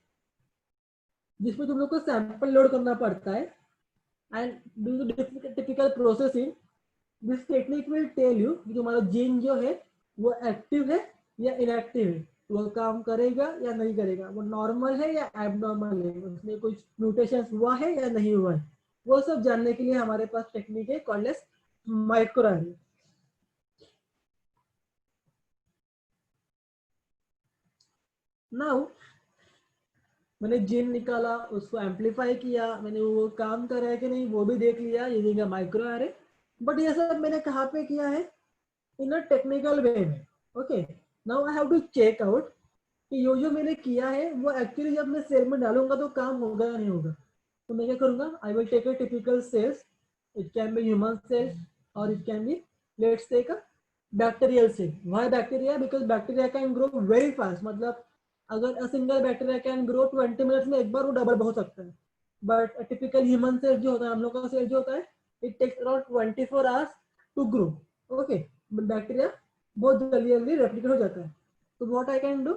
जिसमें तुम लोग को सैंपल लोड करना पड़ता है, and do typical processing, this technique will tell you कि तुम्हारा जीन जो है वो एक्टिव है या इनएक्टिव है, वो काम करेगा या नहीं करेगा, वो नॉर्मल है या एबनॉर्मल है, उसमें कुछ म्यूटेशन हुआ है या नहीं हुआ है। वो सब जानने के लिए हमारे पास टेक्निक है कॉल्ड एज माइक्रोआरए। नाउ मैंने जीन निकाला, उसको एम्पलीफाई किया, मैंने वो काम कर रहा है कि नहीं वो भी देख लिया यूजिंग अ माइक्रोआरए। बट ये सब मैंने कहाँ पे किया है, इन अ टेक्निकल वे में। Okay, now I have to check out कि यो जो मैंने किया है वो एक्चुअली जब मैं सेल में डालूंगा तो काम होगा या नहीं होगा। तो मैं क्या करूंगा, I will take a typical cells, it can be human cells और it can be, let's take a bacterial cell. Why bacteria, because bacteria can grow very fast, मतलब अगर a single bacteria can grow 20 minutes में एक बार वो double हो सकता है। But typical human cell जो होता है, हम लोग का सेल जो होता है, it takes around 24 hours to grow. Okay, bacteria बहुत जल्दी जल्दी रेप्लिकेट हो जाता है। तो व्हाट आई कैन डू,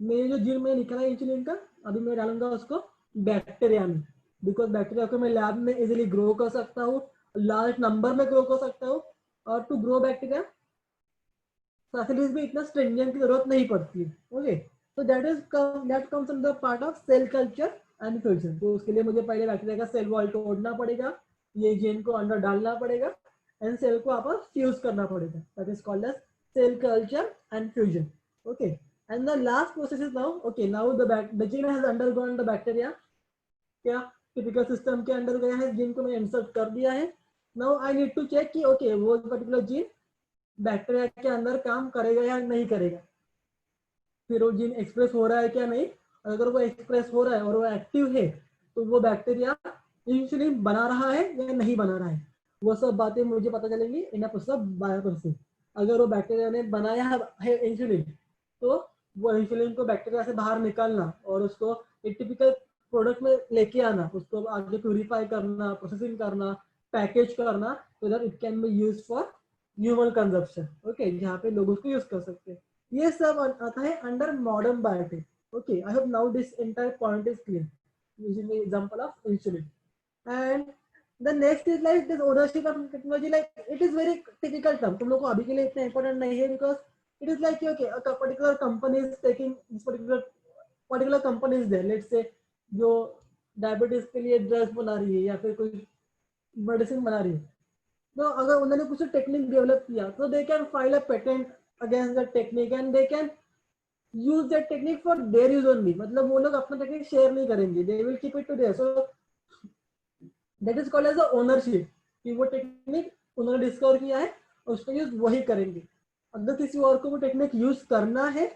मेरे जो जीन में निकला है इंसुलिन का, अभी मैं डालूंगा उसको बैक्टीरिया में, बिकॉज बैक्टीरिया को मैं लैब में इजीली ग्रो कर सकता हूँ, लार्ज नंबर में ग्रो कर सकता हूँ। और टू ग्रो बैक्टीरिया फैसिलिटीज में इतना स्ट्रिंजेंट की जरूरत नहीं पड़ती। ओके, तो that comes in the part of cell culture and fusion. तो उसके लिए मुझे पहले बैक्टीरिया का सेल वॉल तोड़ना पड़ेगा, ये जीन को अंदर डालना पड़ेगा, एंड सेल को आपस फ्यूज करना पड़ेगा, that is called as cell culture and fusion. Okay, and the last process is now, okay, now the gene has undergone the bacteria, क्या टिपिकल सिस्टम के अंदर गया है, जीन को मैं इंसर्ट कर दिया है। Now I need to check कि ओके वो पर्टिकुलर जीन बैक्टीरिया के अंदर काम करेगा या नहीं करेगा, फिर वो जीन एक्सप्रेस हो रहा है क्या नहीं। अगर वो एक्सप्रेस हो रहा है और वो एक्टिव है तो वो बैक्टीरिया इंसुलिन बना रहा है या नहीं बना रहा है, वो सब बातें मुझे पता चलेंगी इन प्रोसेस ऑफ बायोप्रोसेस। अगर वो बैक्टीरिया ने बनाया है इंसुलिन, तो वो इंसुलिन को बैक्टीरिया से बाहर निकालना और उसको एक टिपिकल प्रोडक्ट में लेके आना, उसको आगे प्यूरिफाई करना, प्रोसेसिंग करना, पैकेज करना, so that it can be used for human consumption. Okay, जहाँ पे लोग उसको यूज कर सकते हैं। ये सब आता है under modern biotech. Okay, I hope now this entire point is clear using the example of insulin. And the next is like this ownership of technology, like it is very typical term, तुम लोग को अभी के लिए इतना important नहीं है, because it is like okay, a particular company is taking this particular company is there, let's say जो डायबिटीज के लिए ड्रग्स बना रही है या फिर कोई मेडिसिन बना रही है, तो अगर उन्होंने कुछ टेक्निक डेवलप किया तो they can file a patent against the technique, and they can use that technique for their use only, मतलब वो लोग अपना टेक्निक शेयर नहीं करेंगे, they will keep it to their. So that is called as a ownership, कि वो technique उन्होंने discover किया है और उसका यूज वही करेंगे। अगर किसी और को वो टेक्निक यूज करना है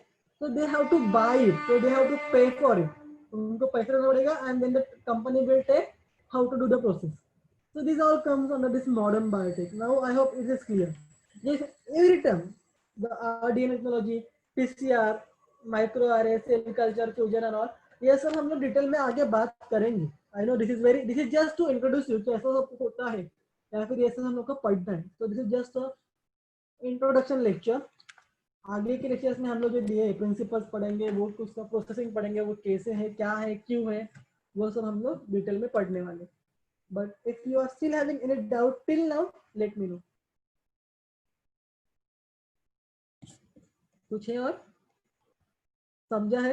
तो they have to buy it, तो they have to pay for it, उनको पैसा देना पड़ेगा, and then the company will take how to do the process. So this all comes under this modern biotech. Now I hope it is clear. Yes, every term, the RDN technology, PCR, microarray, cell culture, fusion and all, ये सब हम लोग detail में आगे बात करेंगे। I know this is just to introduce you कि ऐसा सब होता है या फिर ऐसा हम लोग को पढ़ना है। तो this is just introduction lecture. आगे के लेक्चर्स में हम लोग जो दिए प्रिंसिपल्स पढ़ेंगे, वो उसका प्रोसेसिंग पढ़ेंगे, वो कैसे है, क्या है, क्यों है, वो सब हम लोग डिटेल में पढ़ने वाले। But if you are still having any doubt till now, let me know. कुछ है और समझा है?